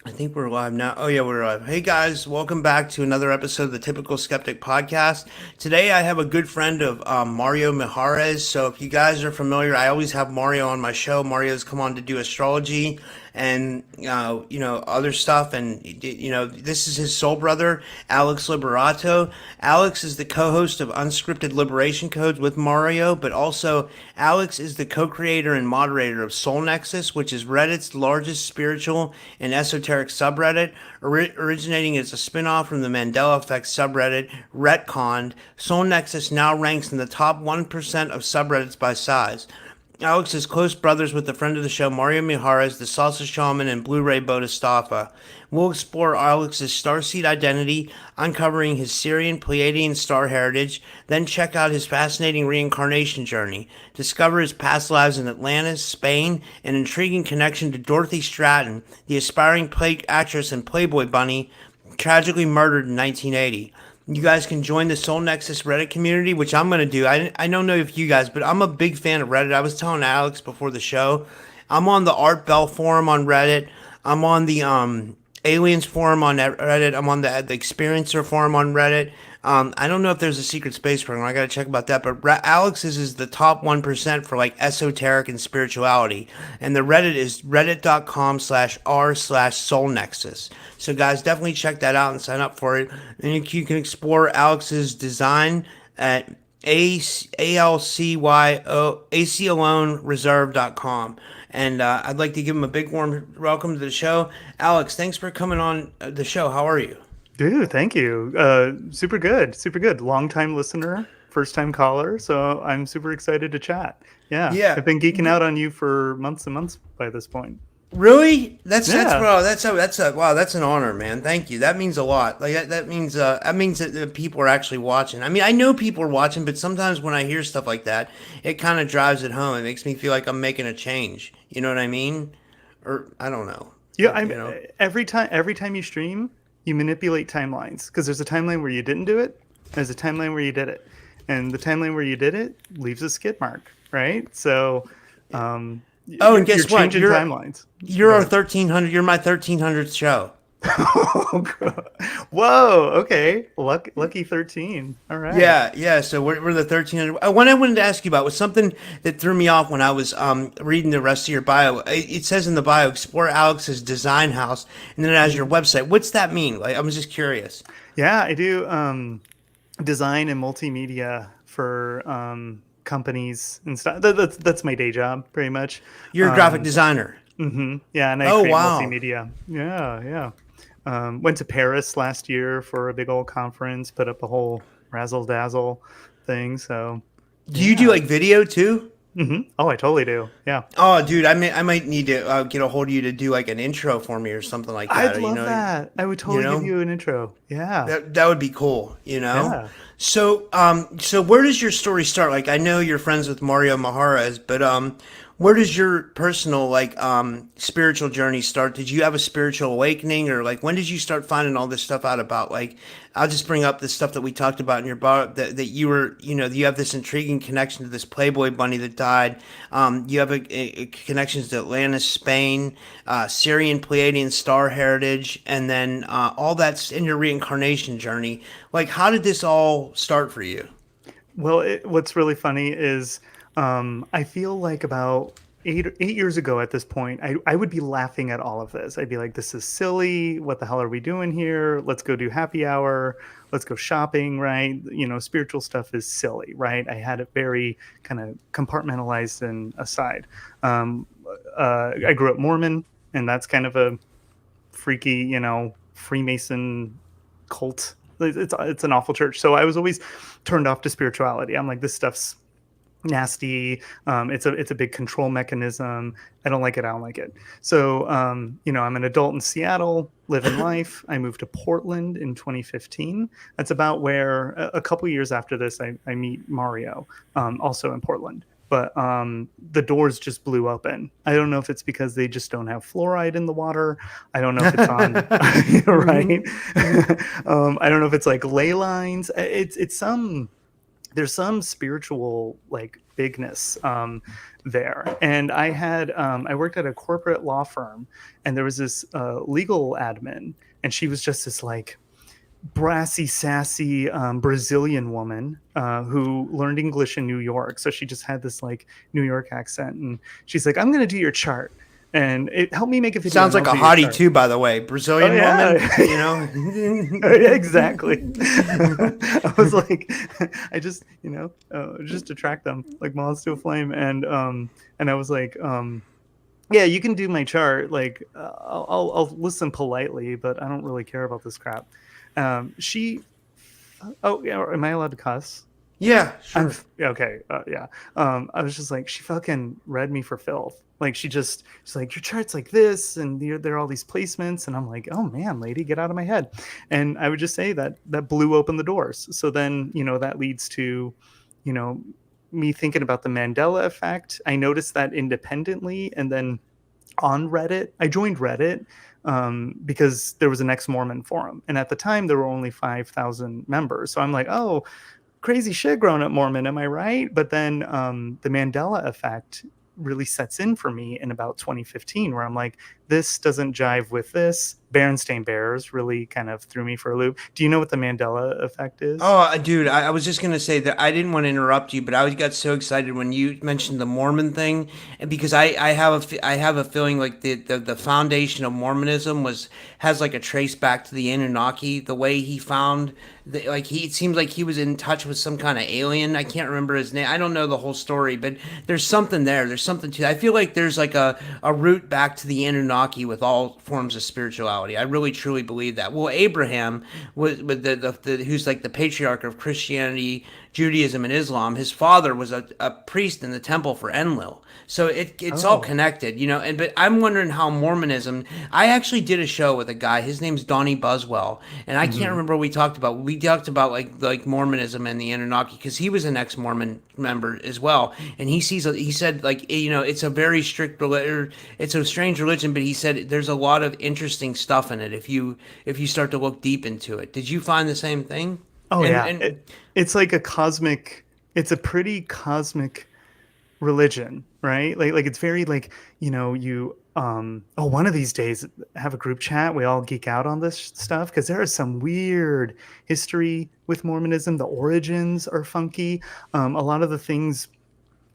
I think we're live now. Oh, yeah, we're live. Hey, guys, welcome back to another episode of the Typical Skeptic podcast. Today, I have a good friend of Mario Mijares. So, if you guys are familiar, I always have Mario on my show. Mario's come on to do astrology and, other stuff. And, this is his soul brother, Alex Liberato. Alex is the co host of Unscripted Liberation Codes with Mario, but also Alex is the co creator and moderator of Soulnexus, which is Reddit's largest spiritual and esoteric subreddit. Originating as a spin off from the Mandela Effect subreddit, Retconned, Soulnexus now ranks in the top 1% of subreddits by size. Alex is close brothers with a friend of the show, Mario Mijares, the Salsa Shaman, and Blu-ray Bodhisattva. We'll explore Alex's Starseed identity, uncovering his Sirian Pleiadian star heritage, then check out his fascinating reincarnation journey, discover his past lives in Atlantis, Spain, an intriguing connection to Dorothy Stratten, the aspiring actress and Playboy bunny, tragically murdered in 1980. You guys can join the Soulnexus Reddit community, which I'm going to do. I don't know if you guys, but I'm a big fan of Reddit. I was telling Alex before the show, I'm on the Art Bell forum on Reddit. I'm on the Aliens forum on Reddit. I'm on the Experiencer forum on Reddit. I don't know if there's a secret space program. I got to check about that. But Alex's is the top 1% for like esoteric and spirituality. And the Reddit is reddit.com/r/soulnexus. So guys, definitely check that out and sign up for it. And you can explore Alex's design at aclonereserve.com. And I'd like to give him a big warm welcome to the show. Alex, thanks for coming on the show. How are you? Dude, thank you. Super good, super good. Long time listener, first time caller. So I'm super excited to chat. Yeah, Yeah. I've been geeking out on you for months and months by this point. Really? Yeah, Wow, that's an honor, man. Thank you. That means a lot. Like that means that people are actually watching. I mean, I know people are watching, but sometimes when I hear stuff like that, it kind of drives it home. It makes me feel like I'm making a change. You know what I mean? Or I don't know. yeah. You I'm know. every time you stream, you manipulate timelines because there's a timeline where you didn't do it, there's a timeline where you did it, and the timeline where you did it leaves a skid mark, right? So, um, Oh, and you're guess what? changing timelines. You're Go our ahead. 1300. You're my 1300th show. Whoa. Okay. Lucky 13. All right. Yeah, yeah. So we're the 1300. What I wanted to ask you about was something that threw me off when I was reading the rest of your bio. It says in the bio, explore Alex's design house, and then it has your website. What's that mean? Like, I'm just curious. Yeah, I do design and multimedia for companies and stuff. That's my day job, pretty much. You're a graphic Um, designer. yeah, and I Oh, create wow. multimedia. Yeah, yeah. Went to Paris last year for a big old conference. Put up a whole razzle dazzle thing. So Do you do yeah. like video too? Oh, I totally do. Yeah. Oh, dude, I might need to get a hold of you to do like an intro for me or something like that. I'd Or, love that. I would you totally give know. you an intro. Yeah. That would be cool, you know. Yeah. So where does your story start? Like, I know you're friends with Mario Maharas, but where does your personal like spiritual journey start? Did you have a spiritual awakening, or like when did you start finding all this stuff out about? Like, I'll just bring up the stuff that we talked about in your bar that you were, you have this intriguing connection to this Playboy bunny that died. You have a connections to Atlantis, Spain, Syrian Pleiadian star heritage, and then all that's in your reincarnation journey. Like, how did this all start for you? Well, what's really funny is I feel like about 8 years ago at this point, I would be laughing at all of this. I'd be like, this is silly. What the hell are we doing here? Let's go do happy hour. Let's go shopping, right? Spiritual stuff is silly, right? I had it very kind of compartmentalized and aside. Um, I grew up Mormon, and that's kind of a freaky, Freemason cult. It's an awful church. So I was always turned off to spirituality. I'm like, this stuff's nasty. It's a big control mechanism. I don't like it. I don't like it. So I'm an adult in Seattle, living life. I moved to Portland in 2015. That's about where a couple years after this, I meet Mario, also in Portland. But the doors just blew open. I don't know if it's because they just don't have fluoride in the water. I don't know if it's on, Hmm. right? I don't know if it's like ley lines. It's some there's some spiritual like bigness there. And I worked at a corporate law firm, and there was this legal admin, and she was just this like brassy, sassy Brazilian woman who learned English in New York. So she just had this like New York accent, and she's like, "I'm going to do your chart." And it helped me make a video. Sounds like a hottie too, by the way. Brazilian woman, you know. Yeah, exactly. I was like, I just, just attract them like moths to a flame, and I was like, yeah, you can do my chart. Like, I'll listen politely, but I don't really care about this crap. Oh yeah, am I allowed to cuss? Yeah, sure. Okay, yeah. I was just like, she fucking read me for filth. Like she's like, your chart's like this, and there are all these placements, and I'm like, oh man, lady, get out of my head. And I would just say that blew open the doors. So then, that leads to, me thinking about the Mandela effect. I noticed that independently, and then on Reddit, I joined Reddit because there was an ex-Mormon forum, and at the time there were only 5,000 members. So I'm like, oh, crazy shit, grown up Mormon, am I right? But then the Mandela effect really sets in for me in about 2015, where I'm like, this doesn't jive with this. Berenstain Bears really kind of threw me for a loop. Do you know what the Mandela effect is? Oh, dude, I was just gonna say that I didn't want to interrupt you, but I got so excited when you mentioned the Mormon thing, and because I have a feeling like the foundation of Mormonism has like a trace back to the Anunnaki. The way he found it seems like he was in touch with some kind of alien. I can't remember his name. I don't know the whole story, but there's something there. There's something to. I feel like there's like a root back to the Anunnaki with all forms of spirituality. I really truly believe that. Well, Abraham was with who's like the patriarch of Christianity, Judaism, and Islam. His father was a priest in the temple for Enlil. So it's all connected, but I'm wondering how Mormonism. I actually did a show with a guy. His name's Donnie Buswell, and I can't remember what we talked about. We talked about like Mormonism and the Anunnaki because he was an ex-Mormon member as well, and he said like it's a very strict it's a strange religion, but he said there's a lot of interesting stuff in it if you start to look deep into it. Did you find the same thing? Oh yeah, it's like it's a pretty cosmic religion, right? Like it's very like, you one of these days have a group chat, we all geek out on this stuff, because there is some weird history with Mormonism. The origins are funky. A lot of the things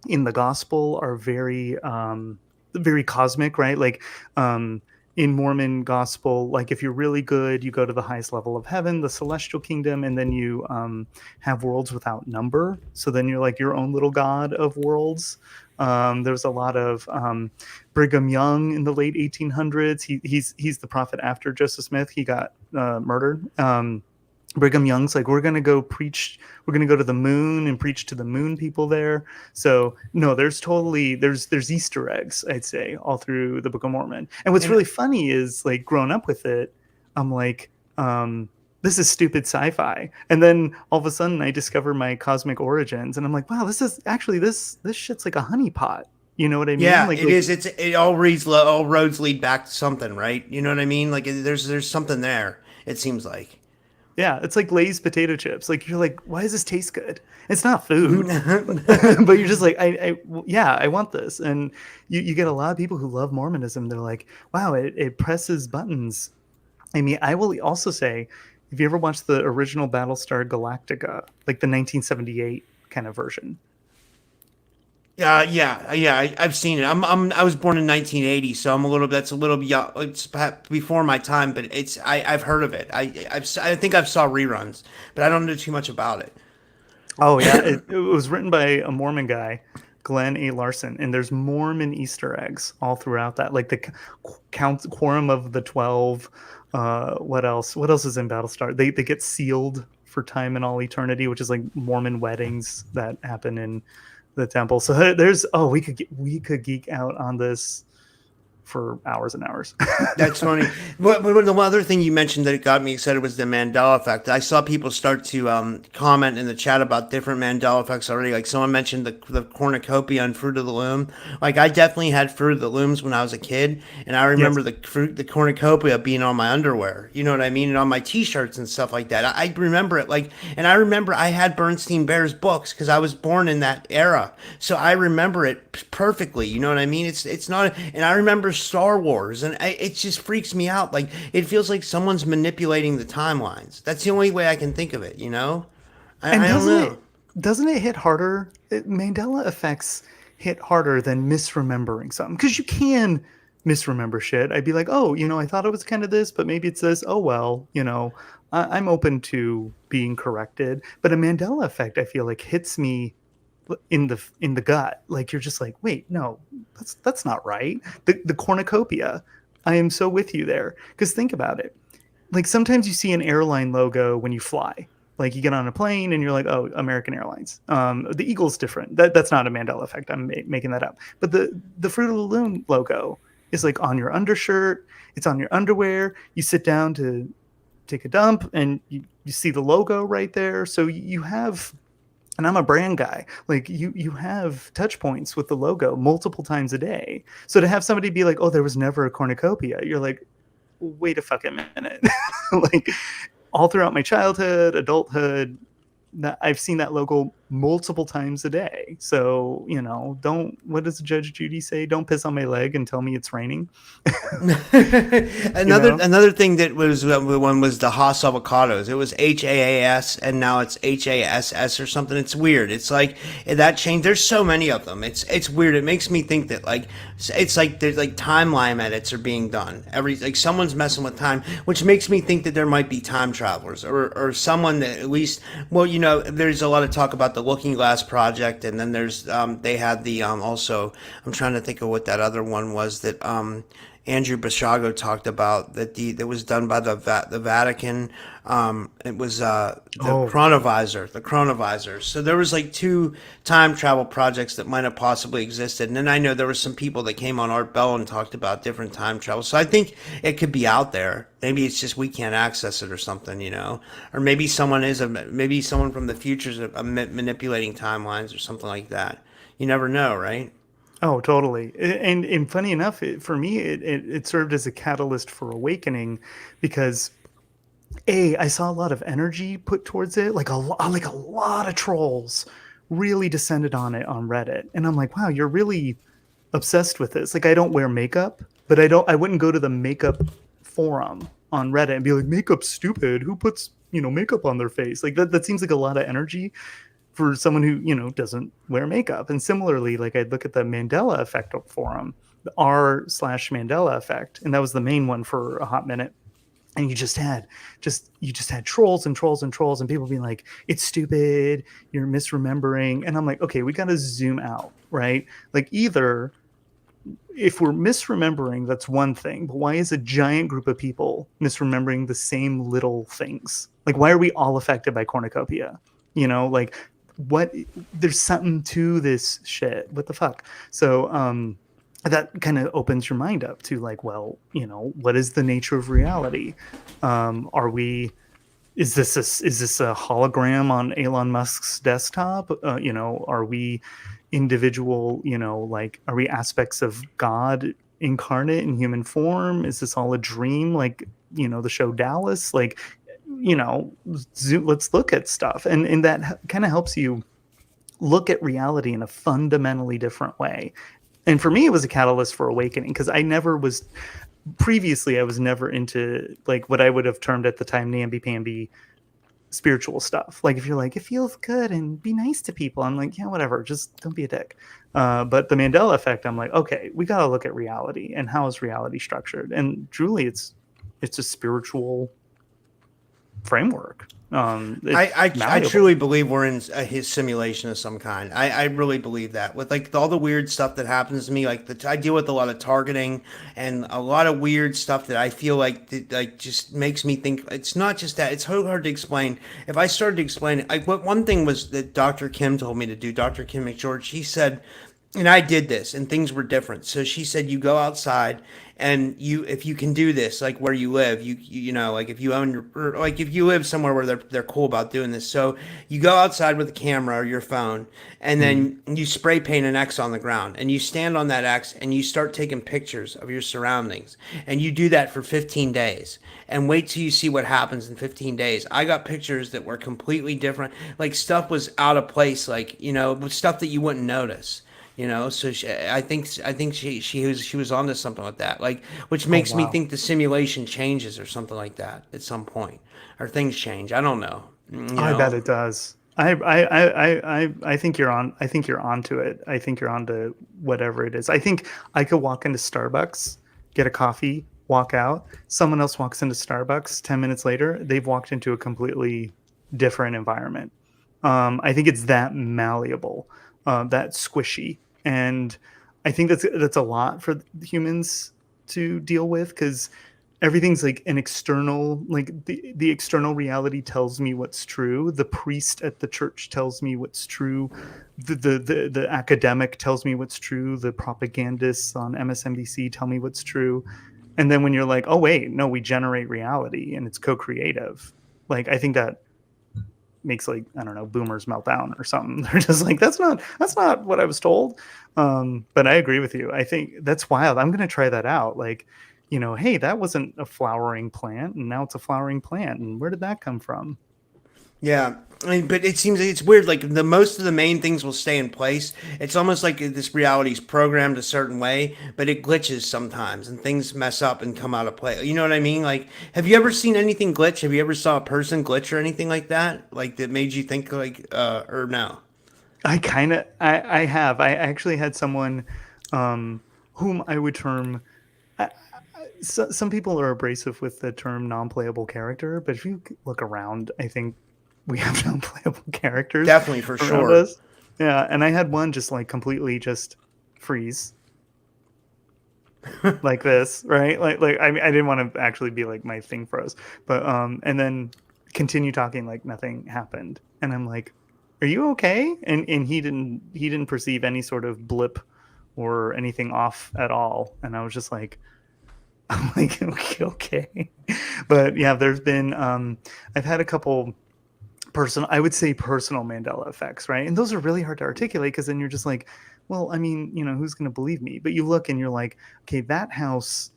in the gospel are very very cosmic, right? Like in Mormon gospel, like if you're really good, you go to the highest level of heaven, the celestial kingdom, and then you have worlds without number. So then you're like your own little god of worlds. There's a lot of Brigham Young in the late 1800s. He's the prophet after Joseph Smith. He got murdered. Brigham Young's like, we're going to go to the moon and preach to the moon people there. So no, there's Easter eggs, I'd say, all through the Book of Mormon. And what's really funny is, like, growing up with it, I'm like, this is stupid sci-fi. And then all of a sudden I discover my cosmic origins, and I'm like, wow, this is actually, this shit's like a honeypot. You know what I mean? Yeah, it is. It all roads lead back to something, right? You know what I mean? Like there's something there. It seems like. Yeah, it's like Lay's potato chips. Like, you're like, why does this taste good? It's not food, but you're just like, I want this. And you get a lot of people who love Mormonism. They're like, wow, it presses buttons. I mean, I will also say, have you ever watched the original Battlestar Galactica, like the 1978 kind of version? Yeah. I've seen it. I was born in 1980, so that's a little young. It's before my time, but I've heard of it. I think I've saw reruns, but I don't know too much about it. Oh yeah, it was written by a Mormon guy, Glenn A. Larson, and there's Mormon Easter eggs all throughout that, like the quorum of the 12. What else? What else is in Battlestar? They get sealed for time and all eternity, which is like Mormon weddings that happen in the temple. So we could geek out on this for hours and hours. That's funny. But the other thing you mentioned that got me excited was the Mandela effect. I saw people start to comment in the chat about different Mandela effects already. Like someone mentioned the cornucopia and Fruit of the Loom. Like I definitely had Fruit of the Looms when I was a kid, and I Yes. remember the cornucopia being on my underwear. You know what I mean, and on my T-shirts and stuff like that. I remember it like, and I remember I had Bernstein Bears books because I was born in that era, so I remember it perfectly. You know what I mean? It's not, and I remember Star Wars, and it just freaks me out. Like it feels like someone's manipulating the timelines. That's the only way I can think of it. You know, And I don't know. doesn't it hit harder? Mandela effects hit harder than misremembering something because you can misremember shit. I'd be like, oh, I thought it was kind of this, but maybe it's this. Oh well, I'm open to being corrected. But a Mandela effect, I feel like hits me in the gut. Like you're just like, wait, no, that's not right. The cornucopia. I am so with you there because think about it. Like sometimes you see an airline logo when you fly. Like you get on a plane and you're like, oh, American Airlines. The Eagle's different. That's not a Mandela effect. I'm making that up. But the Fruit of the Loom logo is like on your undershirt. It's on your underwear. You sit down to take a dump and you see the logo right there. So you have, and I'm a brand guy, like you have touch points with the logo multiple times a day. So to have somebody be like, oh, there was never a cornucopia, you're like, wait a fucking minute. Like all throughout my childhood, adulthood, that I've seen that logo multiple times a day. So, don't, what does Judge Judy say? Don't piss on my leg and tell me it's raining. you know? Another thing that was one was the Haas avocados. It was HAAS and now it's HASS or something. It's weird. It's like that changed. There's so many of them. It's weird. It makes me think that like it's like there's like timeline edits are being done. Like someone's messing with time, which makes me think that there might be time travelers or someone that at least there's a lot of talk about the Looking Glass project, and then there's they had the also I'm trying to think of what that other one was that Andrew Bashago talked about that was done by the Vatican. It was Oh, the chronovisor. So there was like two time travel projects that might have possibly existed. And then I know there were some people that came on Art Bell and talked about different time travel. So I think it could be out there. Maybe it's just we can't access it or something, or maybe maybe someone from the future is manipulating timelines or something like that. You never know, right? oh, totally. And funny enough, for me, it served as a catalyst for awakening because I saw a lot of energy put towards it, like a lot of trolls really descended on it on Reddit, and I'm like, wow, you're really obsessed with this. Like, I don't wear makeup, but I wouldn't go to the makeup forum on Reddit and be like, makeup's stupid. Who puts makeup on their face? Like that seems like a lot of energy for someone who doesn't wear makeup. And similarly, like I'd look at the Mandela Effect forum, the r/Mandela Effect, and that was the main one for a hot minute. And you just had trolls and trolls and trolls and people being like, it's stupid, you're misremembering. And I'm like, okay, we got to zoom out, right? Like either if we're misremembering, that's one thing, but why is a giant group of people misremembering the same little things? Like, why are we all affected by cornucopia? Like what, there's something to this shit. What the fuck? So, that kind of opens your mind up to like, well, what is the nature of reality? Is this a hologram on Elon Musk's desktop? Are we individual, like, are we aspects of God incarnate in human form? Is this all a dream? Like, the show Dallas, like, let's look at stuff. And that kind of helps you look at reality in a fundamentally different way. And for me, it was a catalyst for awakening because I was never into like what I would have termed at the time namby-pamby spiritual stuff. Like if you're like, it feels good and be nice to people, I'm like, yeah, whatever, just don't be a dick. But the Mandela Effect, I'm like, okay, we got to look at reality and how is reality structured. And truly, it's a spiritual framework. I truly believe we're in his simulation of some kind. I really believe that with like all the weird stuff that happens to me, like I deal with a lot of targeting and a lot of weird stuff that I feel like just makes me think it's not just that. It's so hard to explain. If I started to explain it, one thing was that Dr. Kim told me to do, Dr. Kim McGeorge, he said and I did this, and things were different. So she said, you go outside, and if you can do this, like where you live, you know, like if you own your, or like if you live somewhere where they're cool about doing this. So you go outside with a camera or your phone, and Mm. then you spray paint an X on the ground, and you stand on that X, and you start taking pictures of your surroundings, and you do that for 15 days, and wait till you see what happens in 15 days. I got pictures that were completely different, like stuff was out of place, like you know, stuff that you wouldn't notice. You know, so I think she was onto something with that, like, which Oh makes me wow. think the simulation changes or something like that at some point, or things change. I don't know. You I bet know. it does. I think you're on. I think you're onto it. I think you're onto whatever it is. I think I could walk into Starbucks, get a coffee, walk out. Someone else walks into Starbucks. 10 minutes later, they've walked into a completely different environment. I think it's that malleable, that squishy, and I think that's a lot for humans to deal with because everything's like an external, like the external reality tells me what's true, the priest at the church tells me what's true, the academic tells me what's true, the propagandists on MSNBC tell me what's true, and then when you're like, oh wait, no, we generate reality and it's co-creative, like I think that makes, like, I don't know, boomers melt down or something. They're just like, that's not what I was told. But I agree with you. I think that's wild. I'm gonna try that out. Like, hey, that wasn't a flowering plant, and now it's a flowering plant. And where did that come from? Yeah, I mean, but it seems it's weird. Like the most of the main things will stay in place. It's almost like this reality is programmed a certain way, but it glitches sometimes, and things mess up and come out of play. You know what I mean? Like, have you ever seen anything glitch? Have you ever saw a person glitch or anything like that? Like that made you think like, or no? I have. I actually had someone, whom I would term. Some people are abrasive with the term non-playable character, but if you look around, I think we have non-playable characters Definitely for around sure. us. Yeah, and I had one just like completely just freeze like this, right? Like I didn't want to actually be like my thing froze, but and then continue talking like nothing happened, and I'm like, "Are you okay?" And he didn't perceive any sort of blip or anything off at all, and I was just like, I'm like, okay, okay. But yeah, there's been I've had a couple personal, I would say personal Mandela effects, right? And those are really hard to articulate because then you're just like, well, I mean, who's going to believe me? But you look and you're like, okay, that house,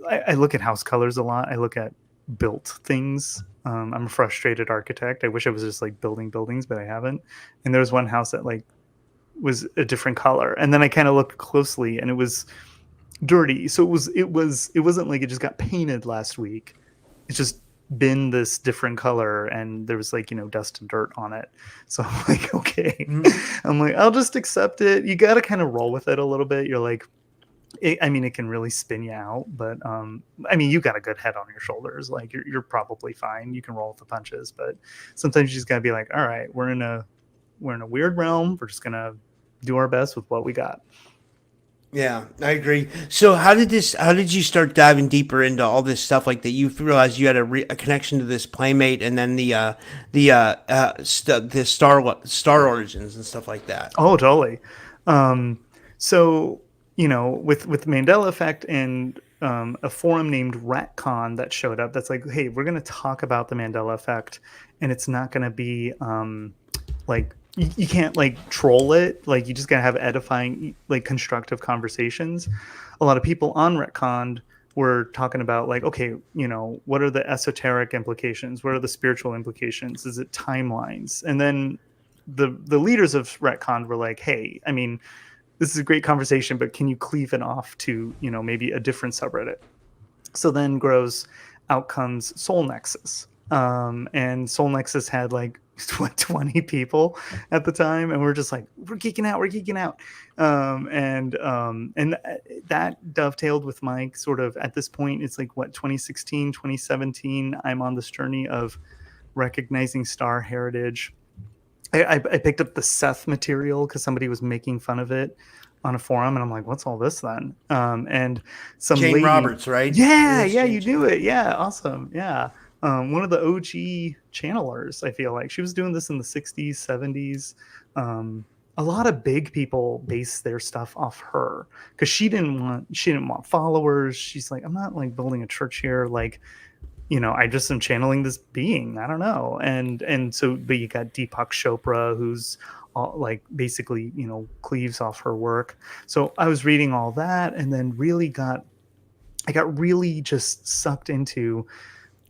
I look at house colors a lot. I look at built things. I'm a frustrated architect. I wish I was just like building buildings, but I haven't. And there was one house that like was a different color. And then I kind of looked closely and it was dirty. So it wasn't like it just got painted last week. It's just been this different color and there was like, dust and dirt on it. So I'm like, okay. Mhm. I'm like, I'll just accept it. You got to kind of roll with it a little bit. You're like, I mean, it can really spin you out, but I mean, you got a good head on your shoulders. Like you're probably fine. You can roll with the punches, but sometimes you just gotta be like, all right, we're in a weird realm. We're just gonna do our best with what we got. Yeah, I agree. So how did you start diving deeper into all this stuff like that? You realized you had a connection to this playmate and then the star origins and stuff like that. Oh, totally. Um, so with Mandela Effect and a forum named Retconned that showed up. That's like, hey, we're going to talk about the Mandela Effect, and it's not going to be like you can't like troll it. Like you just gotta have edifying, like constructive conversations. A lot of people on Retconned were talking about like, okay, what are the esoteric implications? What are the spiritual implications? Is it timelines? And then the leaders of Retconned were like, hey, I mean, this is a great conversation, but can you cleave it off to maybe a different subreddit? So then grows out comes Soulnexus. And Soulnexus had like what 20 people at the time, and we're just like, we're geeking out. And that dovetailed with my sort of, at this point, it's like what, 2016, 2017, I'm on this journey of recognizing star heritage. I picked up the Seth material because somebody was making fun of it on a forum, and I'm like, "What's all this then?" And some Jane lady, Roberts, right? yeah, Yes, yeah, you Jane. knew it, yeah, awesome, yeah. One of the OG channelers, I feel like she was doing this in the '60s, '70s. a lot of big people base their stuff off her because she didn't want followers. She's like, I'm not like building a church here. Like, I just am channeling this being. I don't know. And so, but you got Deepak Chopra, who's like basically, cleaves off her work. So I was reading all that and then I got really just sucked into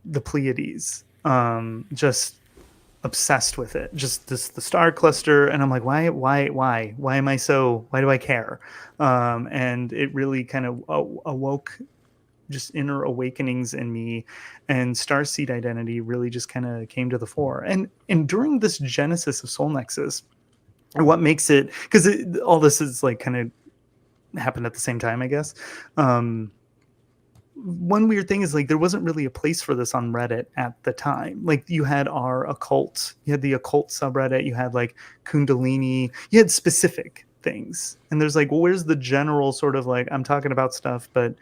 the Pleiades. Just obsessed with it, just the star cluster. And I'm like, why am I why do I care? And it really kind of awoke just inner awakenings in me, and Starseed identity really just kind of came to the fore. And during this genesis of Soulnexus, what makes it, because all this is like kind of happened at the same time, I guess. One weird thing is like there wasn't really a place for this on Reddit at the time. Like you had the occult subreddit, you had like Kundalini, you had specific things. And there's like, well, where's the general sort of like, I'm talking about stuff, but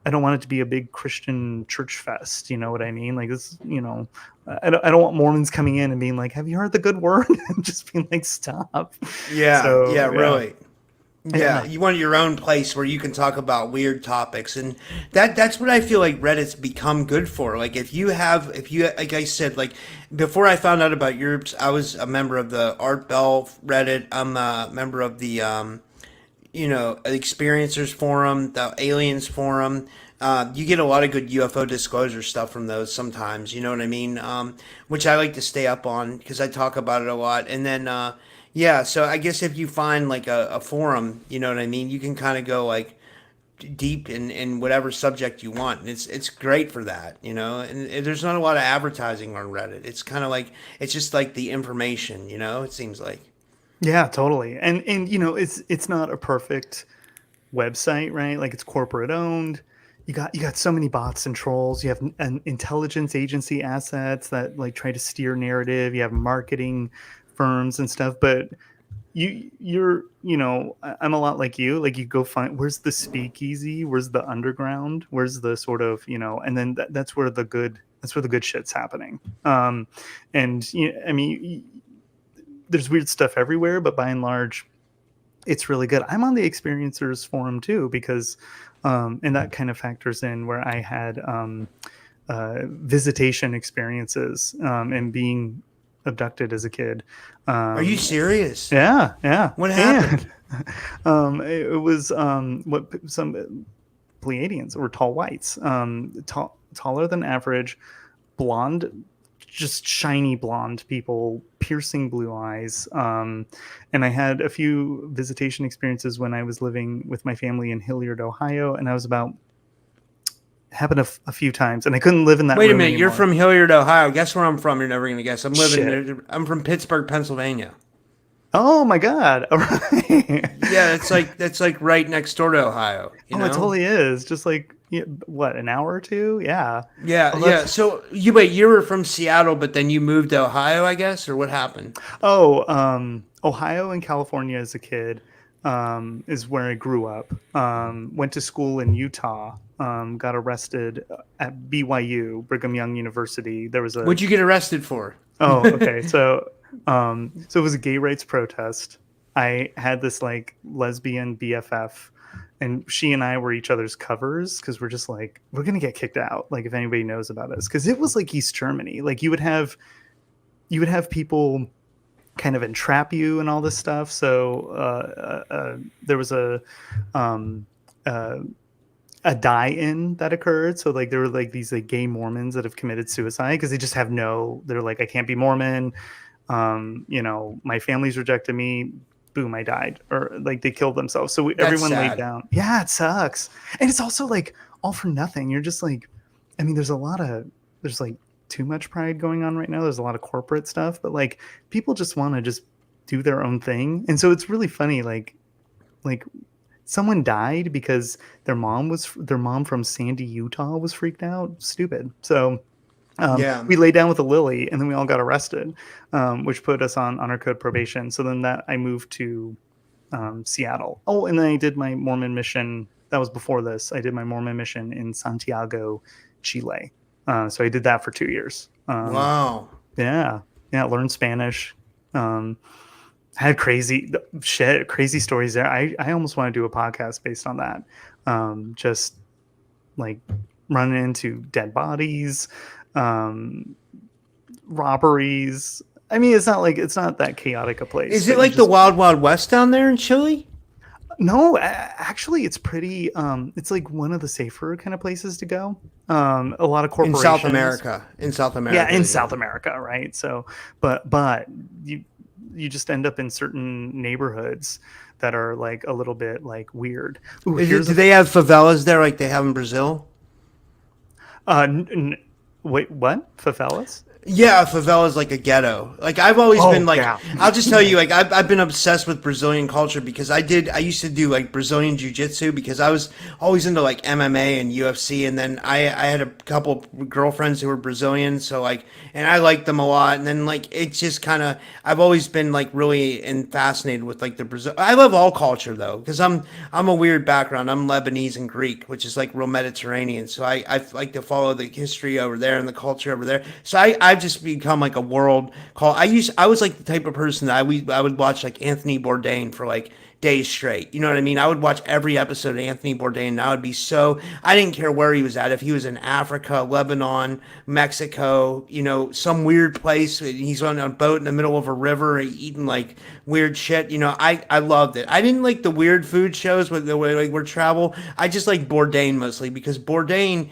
I don't want it to be a big Christian church fest. You know what I mean? Like this, I don't want Mormons coming in and being like, have you heard the good word? And just being like, stop. Yeah, So, yeah, really. Yeah, Yeah. you want your own place where you can talk about weird topics, and that's what I feel like Reddit's become good for. Like if you like I said, like before I found out about Europe's, I was a member of the Art Bell Reddit. I'm a member of the Experiencers Forum, the Aliens Forum. You get a lot of good UFO disclosure stuff from those sometimes. You know what I mean? Which I like to stay up on because I talk about it a lot. And then, yeah, so I guess if you find like a forum, you know what I mean, you can kind of go like deep in whatever subject you want. And it's great for that, And there's not a lot of advertising on Reddit. It's kind of like it's just like the information, it seems like. Yeah, totally. And it's not a perfect website, right? Like it's corporate owned. You got so many bots and trolls. You have an intelligence agency assets that like try to steer narrative. You have marketing firms and stuff, but I'm a lot like you. Like you go find where's the speakeasy, where's the underground, where's the sort of, and then that's where the good shit's happening. And I mean, there's weird stuff everywhere, but by and large, it's really good. I'm on the Experiencers forum too because, and that kind of factors in where I had visitation experiences and being abducted as a kid. Are you serious? Yeah, yeah. What happened? And, it was what some Pleiadians or tall whites, taller than average, blonde, just shiny blonde people, piercing blue eyes. And I had a few visitation experiences when I was living with my family in Hilliard, Ohio, and I was happened a few times, and I couldn't live in that Wait a room minute, anymore. you're from Hilliard, Ohio. Guess where I'm from? You're never gonna guess. Shit. I'm from Pittsburgh, Pennsylvania. Oh my god! All right. Yeah, that's like right next door to Ohio. It totally is. Just like what, an hour or two? Yeah. Yeah, Oh, yeah. So you were from Seattle, but then you moved to Ohio, I guess, or what happened? Ohio and California as a kid is where I grew up. Went to school in Utah. Got arrested at BYU, Brigham Young University. There was a. What'd you get arrested for? Oh, okay. So it was a gay rights protest. I had this like lesbian BFF, and she and I were each other's covers because we're just like, we're gonna get kicked out. Like if anybody knows about us, because it was like East Germany. Like you would have people kind of entrap you and all this stuff. So there was a die-in that occurred. So like there were like these like gay Mormons that have committed suicide because they just have they're like, I can't be Mormon. My family's rejected me. Boom, I died. Or like they killed themselves. So everyone sad. laid down. Yeah, it sucks. And it's also like all for nothing. You're just like, I mean, there's like too much pride going on right now. There's a lot of corporate stuff, but like people just want to just do their own thing. And so it's really funny. Like someone died because their mom from Sandy, Utah was freaked out. Stupid. So we lay down with a lily and then we all got arrested, which put us on honor code probation. So then I moved to Seattle. Oh, and then I did my Mormon mission. That was before this. I did my Mormon mission in Santiago, Chile. So I did that for 2 years. Wow. Yeah. Learned Spanish. had crazy stories there. I almost want to do a podcast based on that. Just like running into dead bodies, um, robberies. I mean, it's not that chaotic a place. Is it But you like the just Wild Wild West down there in Chile? no, actually, it's pretty. It's like one of the safer kind of places to go. A lot of In South corporations. America. In South Yeah, America. in They do. South America, right? So, but you just end up in certain neighborhoods that are like a little bit like weird. Ooh, Do they have favelas there like they have in Brazil? uh, n- n- wait, what? Favelas? Yeah, a favela is like a ghetto. Like I've always been Oh like, yeah. I'll just tell you, like I've been obsessed with Brazilian culture because I used to do like Brazilian jiu-jitsu because I was always into like MMA and UFC, and then I had a couple girlfriends who were Brazilian, so like, and I liked them a lot, and then like it's just kind of I've always been like really and fascinated with like the Brazil. I love all culture though because I'm a weird background. I'm Lebanese and Greek, which is like real Mediterranean, so I like to follow the history over there and the culture over there. So I've just become like a world call. I was like the type of person that I would watch like Anthony Bourdain for like days straight. You know what I mean? I would watch every episode of Anthony Bourdain, and I would be so I didn't care where he was at. If he was in Africa, Lebanon, Mexico, you know, some weird place, he's on a boat in the middle of a river eating like weird shit. You know, I loved it. I didn't like the weird food shows with the way like where travel. I just like Bourdain mostly because Bourdain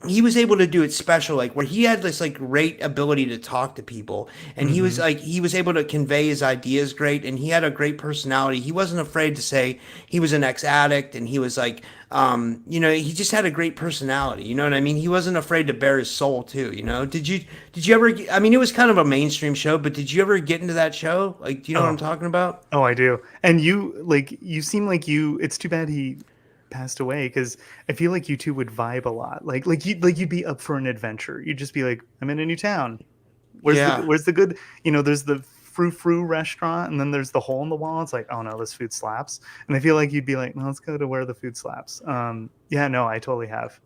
he was able to do it special, like where he had this like great ability to talk to people, and Hmm. he was able to convey his ideas great, and he had a great personality. He wasn't afraid to say he was an ex-addict, and he was like you know, he just had a great personality, you know what I mean? He wasn't afraid to bare his soul too, you know. Did you ever I mean, it was kind of a mainstream show, but did you ever get into that show? Like, do you know what I'm Oh, talking about? oh, I do. And you seem like you. It's too bad he passed away because I feel like you two would vibe a lot. You'd be up for an adventure. You'd just be like, I'm in a new town. Yeah. Where's the good? There's the frou frou restaurant, and then there's the hole in the wall. It's like, oh no, this food slaps. And I feel like you'd be like, no, let's go to where the food slaps. Yeah, no, I totally have.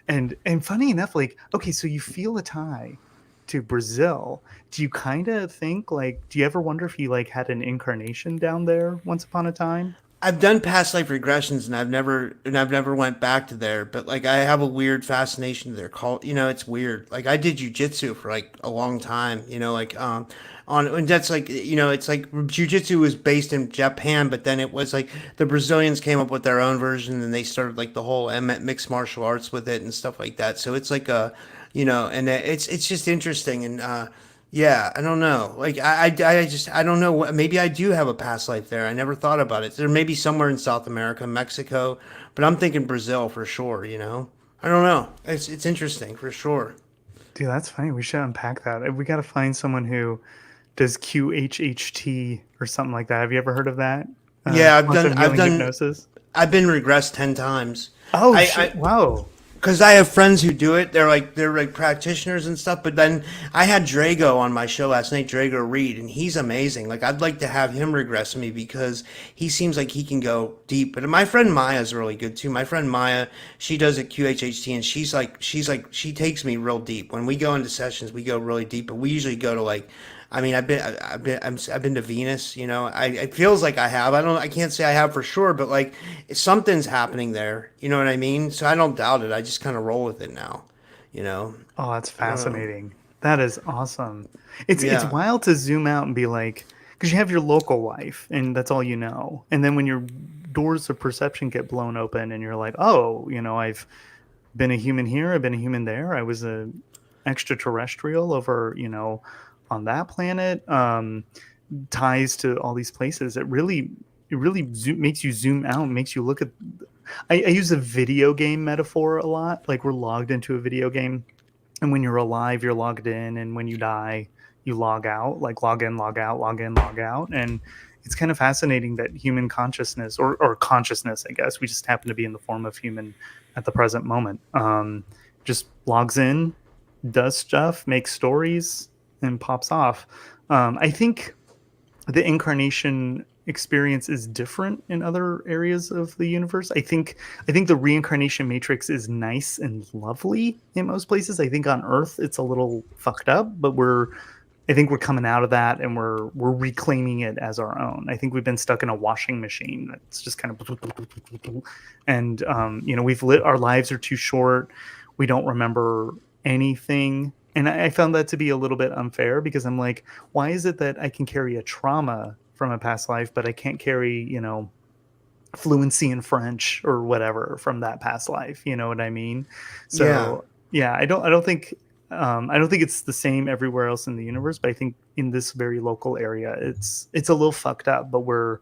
And funny enough, like, okay, so you feel a tie to Brazil. Do you kind of think like, do you ever wonder if you like had an incarnation down there once upon a time? I've done past life regressions and I've never went back to there, but like I have a weird fascination to their cult. You know, it's weird. Like I did jujitsu for like a long time, you know, like on and that's like you know, it's like jujitsu was based in Japan, but then it was like the Brazilians came up with their own version and they started like the whole mixed martial arts with it and stuff like that. So it's like a you know, and it's just interesting and yeah, I don't know. Like I just I don't know. Maybe I do have a past life there. I never thought about it. There may be somewhere in South America, Mexico, but I'm thinking Brazil for sure. You know, I don't know. It's interesting for sure. Dude, that's funny. We should unpack that. We got to find someone who does QHHT or something like that. Have you ever heard of that? Yeah, Quantum healing hypnosis. I've been regressed 10 times. Oh I shit! Wow. because I have friends who do it. They're like practitioners and stuff. But then I had Drago on my show last night, Drago Reed, and he's amazing. Like I'd like to have him regress me because he seems like he can go deep. But my friend Maya's really good too. My friend Maya, she does a QHHT, and she takes me real deep. When we go into sessions, we go really deep. But we usually go to like I mean, I've been to Venus. You know, it feels like I have. I can't say I have for sure, but like something's happening there. You know what I mean? So I don't doubt it. I just kind of roll with it now. You know, Oh, that's I don't know. fascinating. That is awesome. It's Yeah, wild to zoom out and be like, because you have your local life and that's all you know, and then when your doors of perception get blown open and you're like, oh, I've been a human here, I've been a human there, I was a extraterrestrial over, on that planet. Ties to all these places. It really makes you zoom out, makes you look at. I use a video game metaphor a lot. Like we're logged into a video game, and when you're alive, you're logged in, and when you die, you log out. Like log in, log out, log in, log out, and it's kind of fascinating that human consciousness or consciousness, I guess, we just happen to be in the form of human at the present moment. Just logs in, does stuff, makes stories, and pops off. I think the incarnation experience is different in other areas of the universe. I think the reincarnation matrix is nice and lovely in most places. I think on Earth it's a little fucked up, but we're I think we're coming out of that and we're reclaiming it as our own. I think we've been stuck in a washing machine that's just kind of, and we've our lives are too short. We don't remember anything, and I found that to be a little bit unfair because I'm like, why is it that I can carry a trauma from a past life, but I can't carry fluency in French or whatever from that past life? You know what I mean? Yeah. So yeah, I don't think it's the same everywhere else in the universe, but I think in this very local area, it's a little fucked up, but we're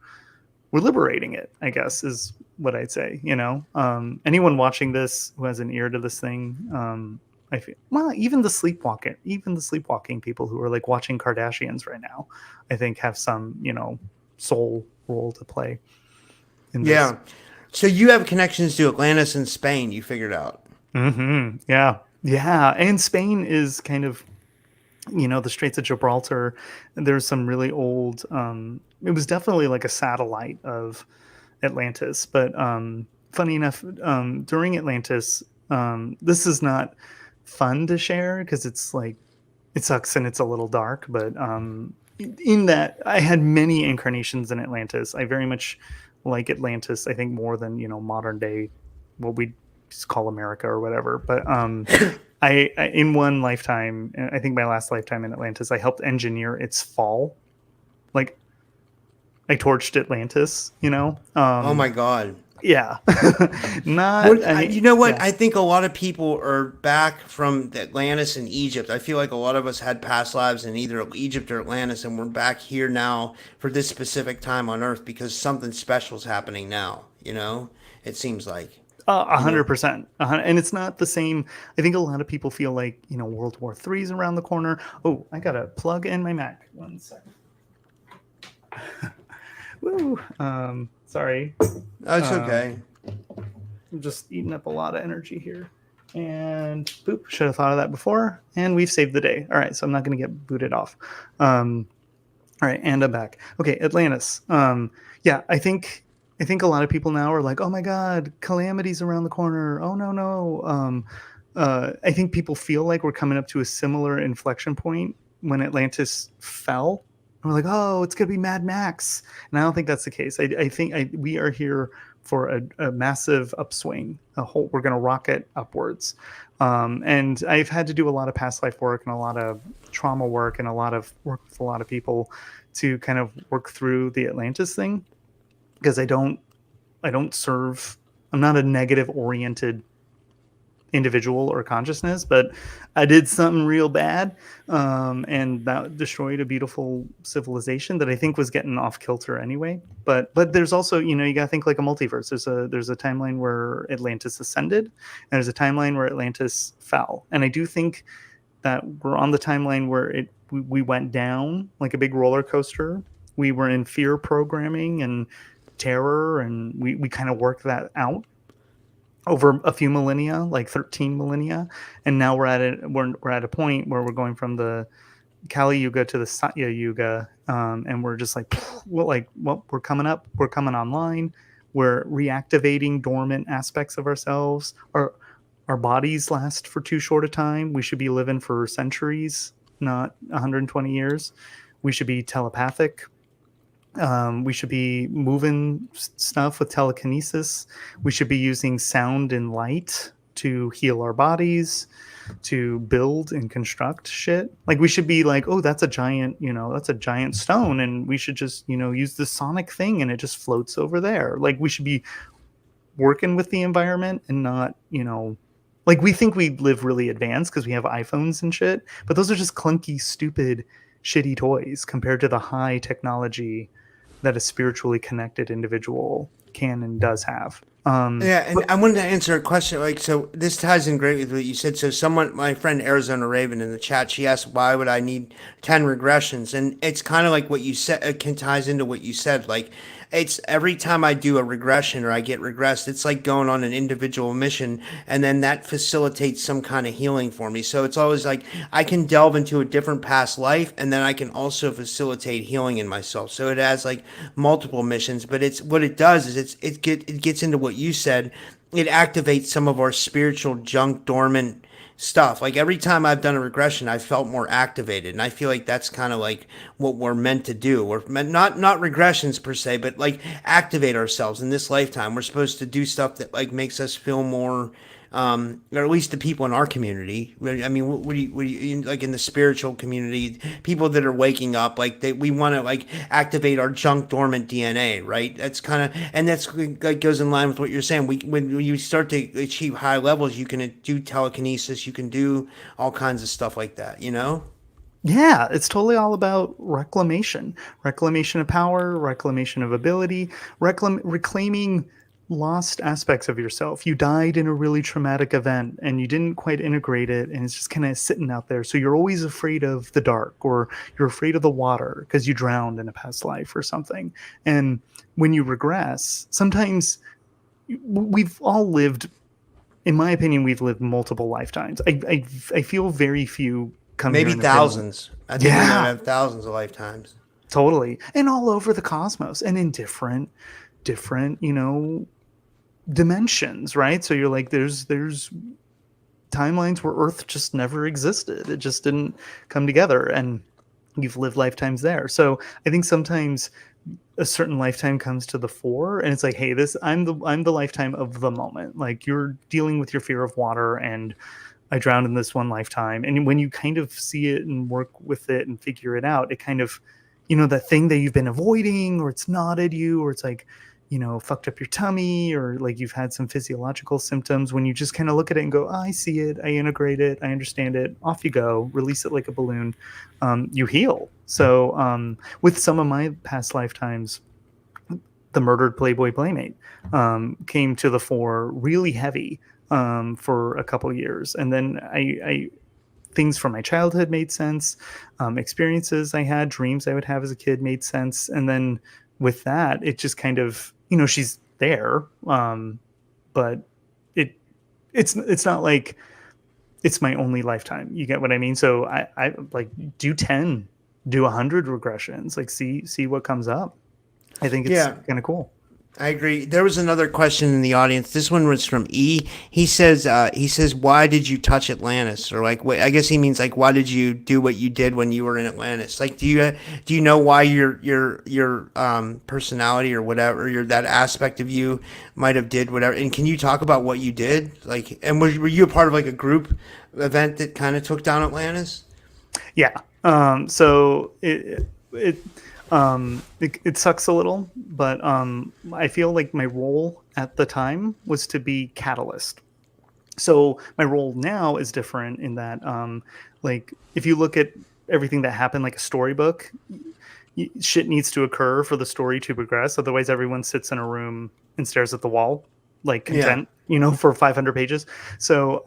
liberating it, I guess, is what I'd say. Anyone watching this who has an ear to this thing, I feel even the sleepwalking people who are like watching Kardashians right now, I think have some soul role to play in this. Yeah. So you have connections to Atlantis and Spain, you figured out. Yeah. Yeah. And Spain is kind of, the Straits of Gibraltar. There's some really old, it was definitely like a satellite of Atlantis. But funny enough, during Atlantis, this is not fun to share because it's like, it sucks and it's a little dark. But in that, I had many incarnations in Atlantis. I very much like Atlantis, I think, more than, modern day, what we just call America or whatever. But I in one lifetime, I think my last lifetime in Atlantis, I helped engineer its fall. Like I torched Atlantis, Oh my God. Yeah. Not What, you know what? yeah. I think a lot of people are back from Atlantis and Egypt. I feel like a lot of us had past lives in either Egypt or Atlantis, and we're back here now for this specific time on Earth because something special is happening now. It seems like. 100%. And it's not the same. I think a lot of people feel like, World War III is around the corner. Oh, I got to plug in my Mac. 1 second. Woo. Sorry. That's okay. I'm just eating up a lot of energy here. And boop, should have thought of that before. And we've saved the day. All right, so I'm not going to get booted off. All right, and I'm back. Okay, Atlantis. Yeah, I think a lot of people now are like, oh my God, calamity's around the corner. Oh no. I think people feel like we're coming up to a similar inflection point when Atlantis fell. And we're like, oh, it's gonna be Mad Max, and I don't think that's the case. I think we are here for a massive upswing. We're gonna rocket upwards. And I've had to do a lot of past life work and a lot of trauma work and a lot of work with a lot of people to kind of work through the Atlantis thing. Because I don't serve, I'm not a negative oriented individual or consciousness, but I did something real bad, and that destroyed a beautiful civilization that I think was getting off kilter anyway. But there's also, you gotta think like a multiverse. There's a timeline where Atlantis ascended, and there's a timeline where Atlantis fell. And I do think that we're on the timeline where we went down like a big roller coaster. We were in fear programming and terror, and we kind of worked that out over a few millennia, like 13 millennia, and now we're at a point where we're going from the Kali Yuga to the Satya Yuga, and we're just like, we're coming up, we're coming online, we're reactivating dormant aspects of ourselves. Our bodies last for too short a time. We should be living for centuries, not 120 years. We should be telepathic. We should be moving stuff with telekinesis. We should be using sound and light to heal our bodies, to build and construct shit. Like we should be like, oh, that's a giant stone, and we should just, use the sonic thing and it just floats over there. Like we should be working with the environment and not, like we think we live really advanced because we have iPhones and shit, but those are just clunky, stupid, shitty toys compared to the high technology that a spiritually connected individual can and does have. Yeah, and I wanted to answer a question. Like, so this ties in great with what you said. So, my friend Arizona Raven in the chat, she asked, "Why would I need 10 regressions?" And it's kind of like what you said. It can ties into what you said. Like, it's every time I do a regression or I get regressed, it's like going on an individual mission, and then that facilitates some kind of healing for me. So it's always like I can delve into a different past life, and then I can also facilitate healing in myself. So it has like multiple missions, but it's what it does is it gets into what you said. it activates some of our spiritual junk dormant stuff. Like every time I've done a regression, I felt more activated, and I feel like that's kind of like what we're meant to do. We're meant not regressions per se, but like activate ourselves in this lifetime. We're supposed to do stuff that like makes us feel more or at least the people in our community. I mean, what do you like in the spiritual community? People that are waking up, like we want to like activate our junk dormant DNA, right? That's kind of, and that's like goes in line with what you're saying. When you start to achieve high levels, you can do telekinesis, you can do all kinds of stuff like that. You know? Yeah, it's totally all about reclamation of power, reclamation of ability, reclaiming lost aspects of yourself. You died in a really traumatic event and you didn't quite integrate it, and it's just kind of sitting out there. So you're always afraid of the dark, or you're afraid of the water because you drowned in a past life or something. And when you regress, sometimes we've all lived, in my opinion, we've lived multiple lifetimes. I feel very few come here Maybe and have been, thousands. I think we might yeah, have thousands of lifetimes. totally, and all over the cosmos and in different, dimensions, right? So you're like, there's timelines where Earth just never existed. It just didn't come together, and you've lived lifetimes there. So I think sometimes a certain lifetime comes to the fore, and it's like, hey, this I'm the lifetime of the moment. Like, you're dealing with your fear of water, and I drowned in this one lifetime. And when you kind of see it and work with it and figure it out, it kind of, that thing that you've been avoiding, or it's gnawed at you, or it's like, fucked up your tummy, or like you've had some physiological symptoms. When you just kind of look at it and go, oh, I see it, I integrate it, I understand it, off you go, release it like a balloon, you heal. So with some of my past lifetimes, the murdered Playboy Playmate came to the fore really heavy for a couple years. And then I things from my childhood made sense. Experiences I had, dreams I would have as a kid made sense. And then with that, it just kind of, she's there. But it's not like it's my only lifetime. You get what I mean? So I like do 10, do 100 regressions, like see what comes up. I think it's Yeah. kind of cool. I agree. There was another question in the audience. This one was from E. He says, why did you touch Atlantis? Or like, I guess he means like, why did you do what you did when you were in Atlantis? Like, do you know why your personality or whatever, that aspect of you might have did whatever? And can you talk about what you did? Like, and were you a part of like a group event that kind of took down Atlantis? Yeah. So it sucks a little, but I feel like my role at the time was to be catalyst. So my role now is different in that, like, if you look at everything that happened, like a storybook, shit needs to occur for the story to progress. Otherwise, everyone sits in a room and stares at the wall, like Yeah. content, for 500 pages. So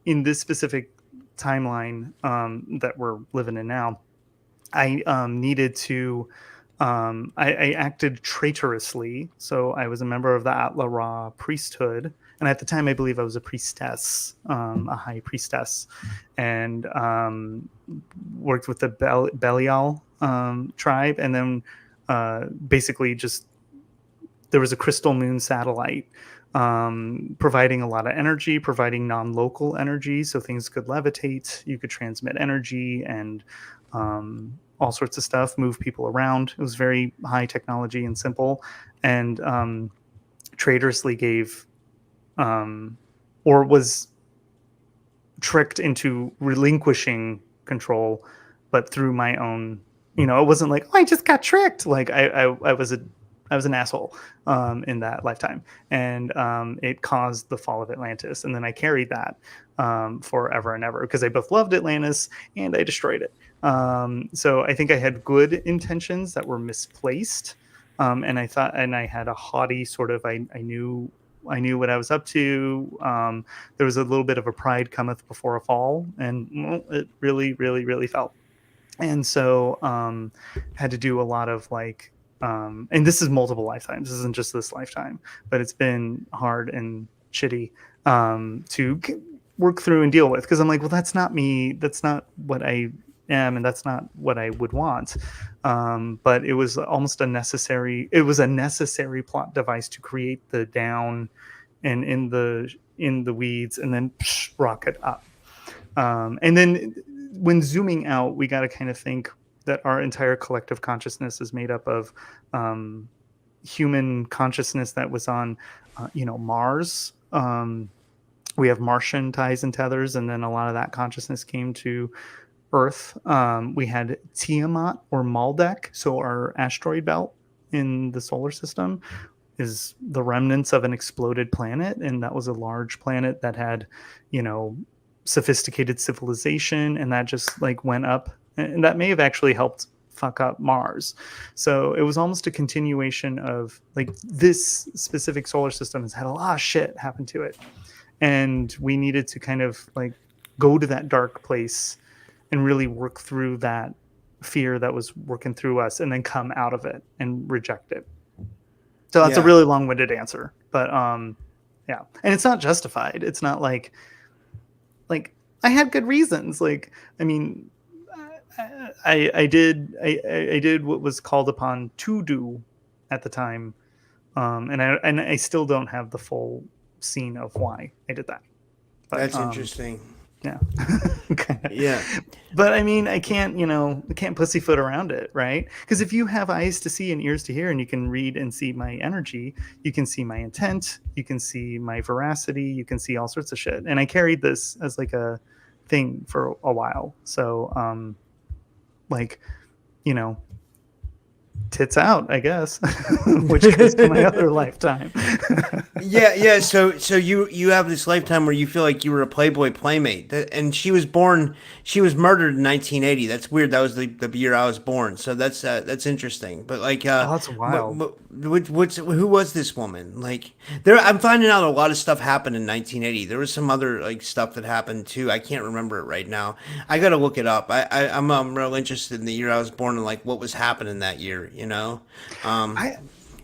in this specific timeline that we're living in now, I needed to. I acted traitorously, so I was a member of the Atla Ra priesthood, and at the time, I believe I was a priestess, a high priestess, and worked with the Belial tribe, and then basically just there was a crystal moon satellite providing a lot of energy, providing non-local energy, so things could levitate, you could transmit energy, and all sorts of stuff, move people around. It was very high technology and simple, and traitorously gave or was tricked into relinquishing control, but through my own, it wasn't like, oh, I just got tricked. Like I was an asshole in that lifetime, and it caused the fall of Atlantis. And then I carried that forever and ever because I both loved Atlantis and I destroyed it. So I think I had good intentions that were misplaced, and I thought, and I had a haughty sort of, I knew what I was up to. There was a little bit of a pride cometh before a fall, and it really, really, really felt. And so had to do a lot of like, and this is multiple lifetimes. This isn't just this lifetime, but it's been hard and shitty to work through and deal with, because I'm like, well, that's not me. That's not what I am, and that's not what I would want. But it was a necessary plot device to create the down and in the weeds, and then rocket up. And then when zooming out, we got to kind of think that our entire collective consciousness is made up of human consciousness that was on, Mars. We have Martian ties and tethers, and then a lot of that consciousness came to Earth. We had Tiamat or Maldek, so our asteroid belt in the solar system is the remnants of an exploded planet, and that was a large planet that had, sophisticated civilization, and that just like went up, and that may have actually helped fuck up Mars. So it was almost a continuation of like this specific solar system has had a lot of shit happen to it, and we needed to kind of like go to that dark place and really work through that fear that was working through us, and then come out of it and reject it. So that's a really long-winded answer, but yeah, and it's not justified. It's not like I had good reasons. Like, I mean, I did what was called upon to do at the time, and I still don't have the full scene of why I did that. But, that's interesting. Yeah. Yeah. But I mean, I can't pussyfoot around it, right? Because if you have eyes to see and ears to hear, and you can read and see my energy, you can see my intent, you can see my veracity, you can see all sorts of shit. And I carried this as like a thing for a while. So, tits out, I guess, which goes to my other lifetime. Yeah. So you have this lifetime where you feel like you were a Playboy Playmate, and she was murdered in 1980. That's weird. That was the year I was born. So that's interesting. But like, that's wild. Who was this woman? Like, I'm finding out a lot of stuff happened in 1980. There was some other like stuff that happened too. I can't remember it right now. I got to look it up. I'm real interested in the year I was born and like what was happening that year.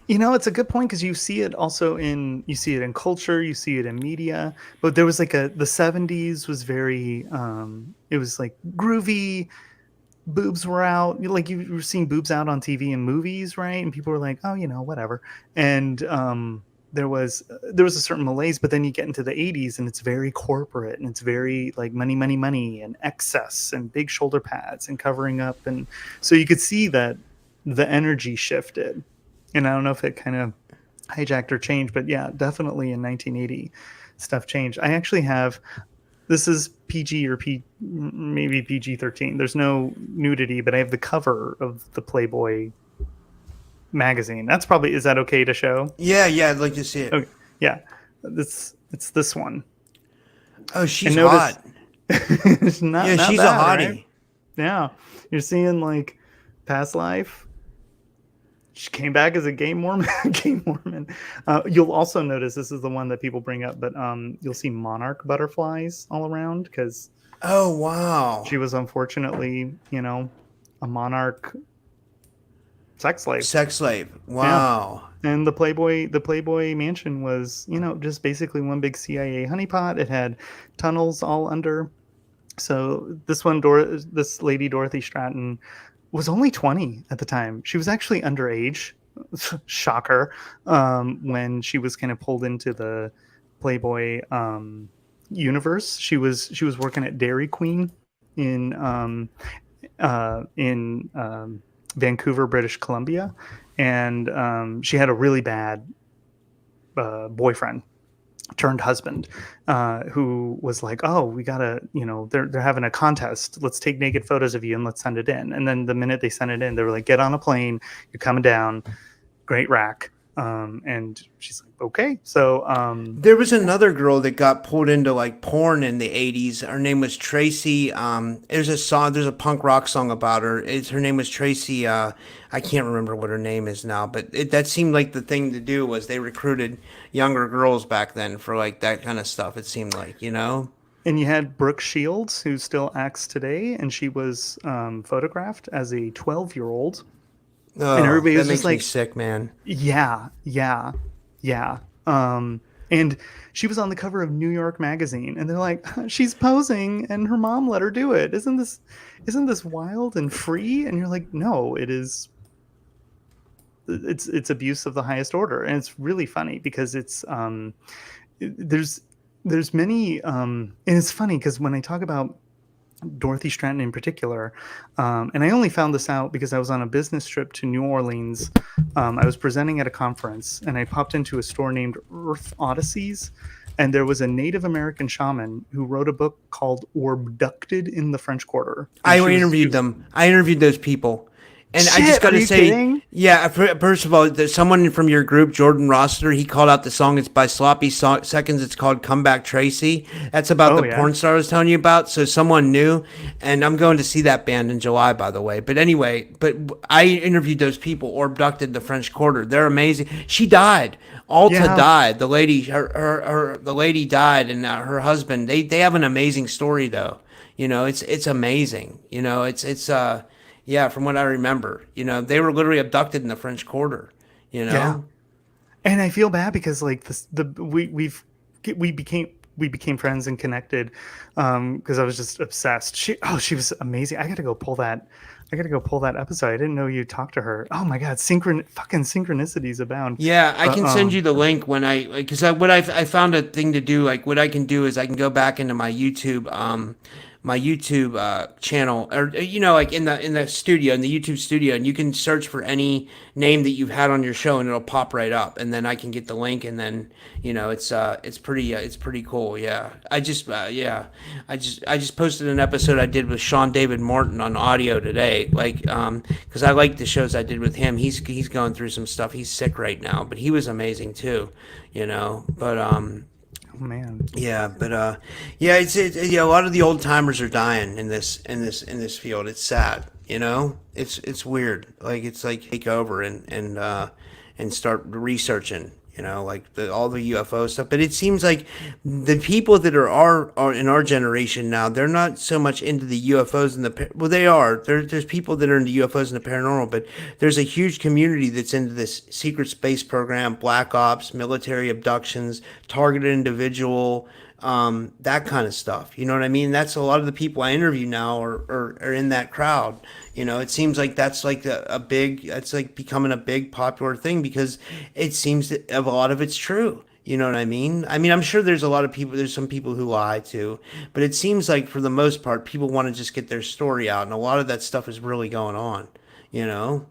It's a good point, because you see it in culture, you see it in media, but there was like the 70s was very, it was like groovy, boobs were out, like you were seeing boobs out on TV and movies, right? And people were like, oh, whatever. And there was a certain malaise, but then you get into the 80s and it's very corporate, and it's very like money and excess and big shoulder pads and covering up. And so you could see that the energy shifted, and I don't know if it kind of hijacked or changed, but yeah, definitely in 1980 stuff changed. I actually have, this is PG or maybe PG-13. There's no nudity, but I have the cover of the Playboy magazine. Is that okay to show? Yeah, I'd like to see it. Okay. Yeah, it's this one. Oh, she's hot. She's not a hottie. Right? Yeah, you're seeing like past life. She came back as a gay Mormon. You'll also notice, this is the one that people bring up, but you'll see monarch butterflies all around, because oh wow, she was unfortunately, a monarch sex slave. Wow. Yeah. And the Playboy mansion was, just basically one big CIA honeypot. It had tunnels all under. So this lady Dorothy Stratten was only 20 at the time. She was actually underage. Shocker. When she was kind of pulled into the Playboy universe, she was working at Dairy Queen in Vancouver, British Columbia, and she had a really bad boyfriend turned husband, who was like, oh, we gotta, they're having a contest, let's take naked photos of you and let's send it in. And then the minute they sent it in, they were like, get on a plane, you're coming down, great rack. And she's like, okay. So there was another girl that got pulled into like porn in the 80s. Her name was Tracy. There's a punk rock song about her. Her name was Tracy. I can't remember what her name is now, but that seemed like the thing to do. Was they recruited younger girls back then for like that kind of stuff, it seemed like, And you had Brooke Shields, who still acts today, and she was photographed as a 12-year-old. Oh, and everybody was just like, me sick, man. Yeah. And she was on the cover of New York Magazine, and they're like, she's posing, and her mom let her do it. Isn't this wild and free? And you're like, no, it is. It's abuse of the highest order, and it's really funny because it's there's many, and it's funny because when I talk about Dorothy Stratten in particular, and I only found this out because I was on a business trip to New Orleans. I was presenting at a conference, and I popped into a store named Earth Odysseys, and there was a Native American shaman who wrote a book called Abducted in the French Quarter, and I she interviewed was them. I interviewed those people. And I just shit. got Are to you say, kidding? yeah, first of all, there's someone from your group, Jordan Rossiter, he called out the song. It's by Seconds. It's called Come Back Tracy. That's about Oh the yeah, porn star I was telling you about. So someone new. And I'm going to see that band in July, by the way. But anyway, but I interviewed those people or abducted the French Quarter. They're amazing. She died. Alta yeah. died. The lady, the lady died, and her husband. They have an amazing story though. It's amazing. Yeah, from what I remember, they were literally abducted in the French Quarter. You Yeah. know, And I feel bad because like this, the we became friends and connected because I was just obsessed. She was amazing. I got to go pull that. I got to go pull that episode. I didn't know you talked to her. Oh my god, fucking synchronicities abound. yeah, I But can send you the link when because I found a thing to do. Like what I can do is I can go back into my YouTube channel, or like in the studio, in the YouTube studio, and you can search for any name that you've had on your show, and it'll pop right up, and then I can get the link, and then it's pretty cool. Yeah, I just posted an episode I did with Sean David Morton on audio today, like because I like the shows I did with him. He's going through some stuff. He's sick right now, but he was amazing too. But oh man, yeah, but yeah, yeah. A lot of the old timers are dying in this field. It's sad, It's weird. Like it's like take over and start researching. Like all the UFO stuff. But it seems like the people that are in our generation now, they're not so much into the UFOs and well, they are. There's people that are into UFOs and the paranormal, but there's a huge community that's into this secret space program, black ops, military abductions, targeted individual, that kind of stuff. You know what I mean? That's a lot of the people I interview now are in that crowd. It seems like that's like that's like becoming a big popular thing because it seems that a lot of it's true. You know what I mean? I mean, I'm sure there's some people who lie too, but it seems like for the most part, people want to just get their story out, and a lot of that stuff is really going on, you know?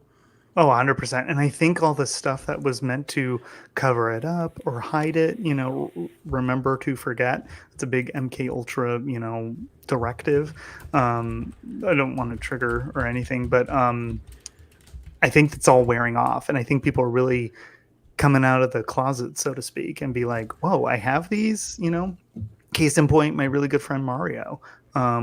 oh 100%. And I think all the stuff that was meant to cover it up or hide it, remember to forget. It's a big MK Ultra, directive. I don't want to trigger or anything, but I think it's all wearing off, and I think people are really coming out of the closet, so to speak, and be like, "Whoa, I have these." Case in point, my really good friend Mario.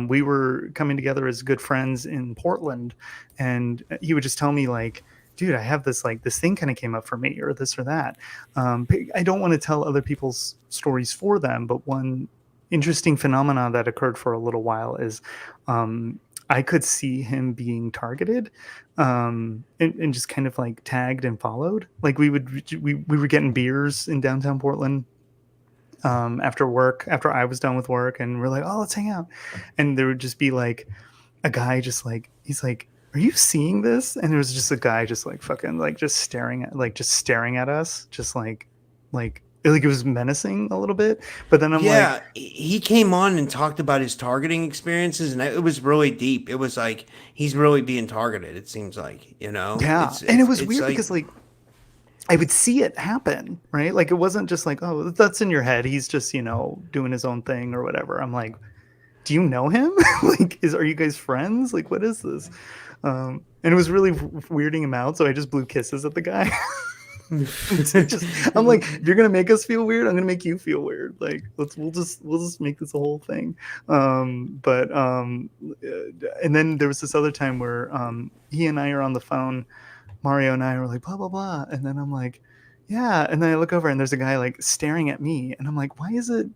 We were coming together as good friends in Portland, and he would just tell me like, "Dude, I have this this thing kind of came up for me, or this or that." I don't want to tell other people's stories for them, but one interesting phenomenon that occurred for a little while is I could see him being targeted and just kind of like tagged and followed. Like we were getting beers in downtown Portland after work, after I was done with work, and we're like, oh, let's hang out. And there would just be like a guy just like, he's like, are you seeing this? And there was just a guy just like fucking like just staring at us, just like it was menacing a little bit. But then I'm like, Yeah, he came on and talked about his targeting experiences, and it was really deep. It was like he's really being targeted. It seems like, yeah. it's And it it's was it's weird like because like I would see it happen, right? Like it wasn't just like, oh, that's in your head. He's just, doing his own thing or whatever. I'm like, do you know him? Like, are you guys friends? Like, what is this? And it was really weirding him out. So I just blew kisses at the guy. I'm like, if you're gonna make us feel weird, I'm gonna make you feel weird. Like, we'll just make this a whole thing. But and then there was this other time where he and I are on the phone. Mario and I were like, blah blah blah, and then I'm like, yeah, and then I look over and there's a guy like staring at me, and I'm like, why is it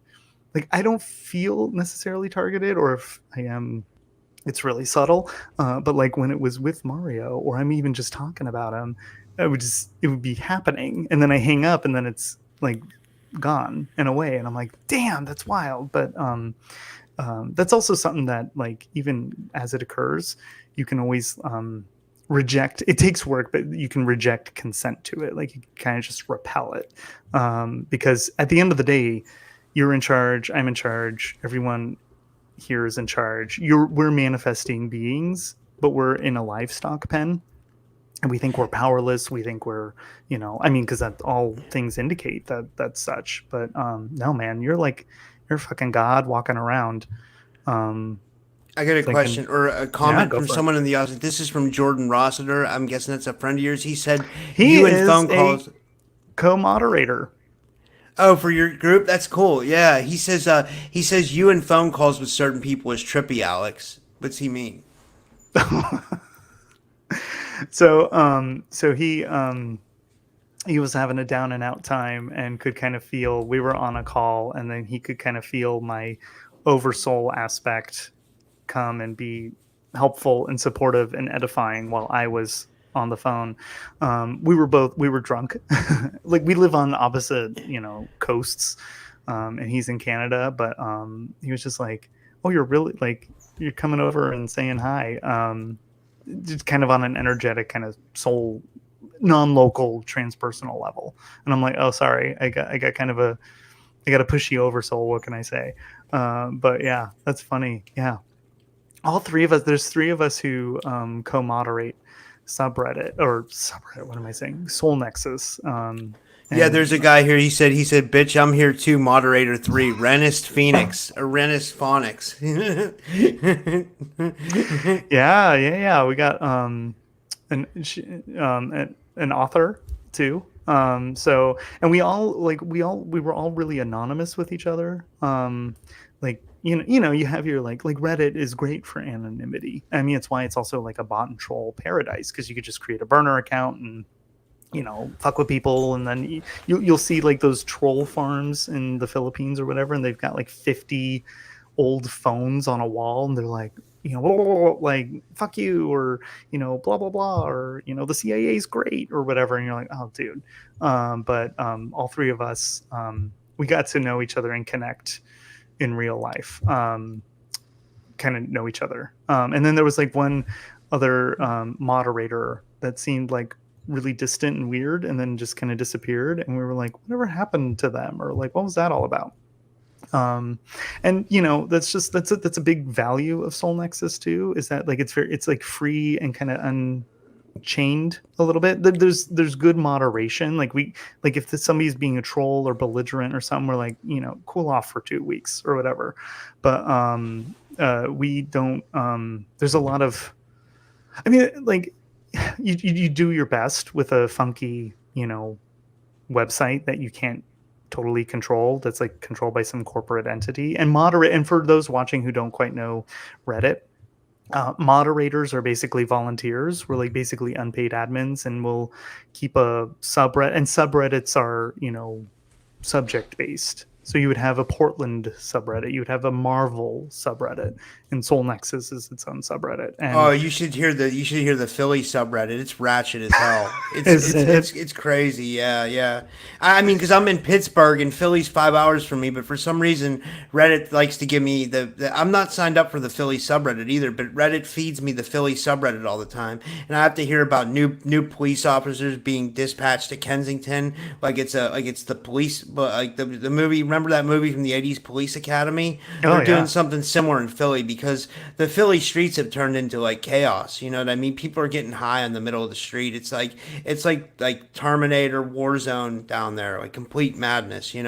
like I don't feel necessarily targeted, or if I am, it's really subtle. But like when it was with Mario, or I'm even just talking about him, it would be happening, and then I hang up, and then it's like gone and away, and I'm like, damn, that's wild. But that's also something that like even as it occurs, you can always reject. It takes work, but you can reject consent to it. Like you kind of just repel it, because at the end of the day, you're in charge. I'm in charge. Everyone here is in charge. We're manifesting beings, but we're in a livestock pen, and we think we're powerless. We think we're, I mean, because that all things indicate that that's such. But no, man, you're a fucking god walking around. I got a Thinking, question or a yeah, comment go from for it. someone in the audience. This is from Jordan Rossiter. I'm guessing that's a friend of yours. He said He you and is phone a calls. co-moderator. Oh, for your group? That's cool. Yeah. He says you and phone calls with certain people is trippy, Alex. What's he mean? So he was having a down and out time and could kind of feel we were on a call, and then he could kind of feel my oversoul aspect come and be helpful and supportive and edifying while I was on the phone. We were drunk. Like we live on opposite, coasts. And he's in Canada, but he was just like, "Oh, you're really like you're coming over and saying hi." Just kind of on an energetic kind of soul, non-local, transpersonal level. And I'm like, "Oh, sorry, I got kind of I got a pushy over soul. What can I say?" But yeah, that's funny. Yeah, all three of us. There's three of us who co-moderate subreddit. What am I saying? Soulnexus. Yeah, there's And a guy here. He said, bitch, I'm here too. Moderator three, Renist Phoenix, or Renist Phonics. yeah. We got an an author too. So and we were all really anonymous with each other. Like you have your like Reddit is great for anonymity. I mean, it's why it's also like a bot and troll paradise, because you could just create a burner account and fuck with people, and then you'll see like those troll farms in the Philippines or whatever, and they've got like 50 old phones on a wall, and they're like, like fuck you, or blah blah blah, or the CIA is great or whatever, and you're like, oh dude. But all three of us, we got to know each other and connect in real life, kind of know each other, and then there was like one other moderator that seemed like really distant and weird, and then just kind of disappeared, and we were like, whatever happened to them, or like what was that all about? And that's a big value of Soulnexus too, is that like it's like free and kind of unchained a little bit. There's good moderation. Like if somebody's being a troll or belligerent or something, we're like, cool off for 2 weeks or whatever. But we don't. There's a lot of, I mean, like you do your best with a funky, website that you can't totally control, that's like controlled by some corporate entity, and moderate. And for those watching who don't quite know Reddit, moderators are basically volunteers. We're like basically unpaid admins, and we'll keep a subreddit, and subreddits are subject based. So you would have a Portland subreddit, you would have a Marvel subreddit, and Soulnexus is its own subreddit. Oh, And you should hear the Philly subreddit. It's ratchet as hell. It's is it's it? it's it's crazy. Yeah, yeah. I mean, because I'm in Pittsburgh and Philly's 5 hours from me, but for some reason Reddit likes to give me I'm not signed up for the Philly subreddit either, but Reddit feeds me the Philly subreddit all the time, and I have to hear about new police officers being dispatched to Kensington, like it's the police, but like the movie. Remember that movie from the '80s, Police Academy? Oh They're doing yeah. something similar in Philly because the Philly streets have turned into like chaos. You know what I mean? People are getting high in the middle of the street. It's like Terminator Warzone down there, like complete madness. And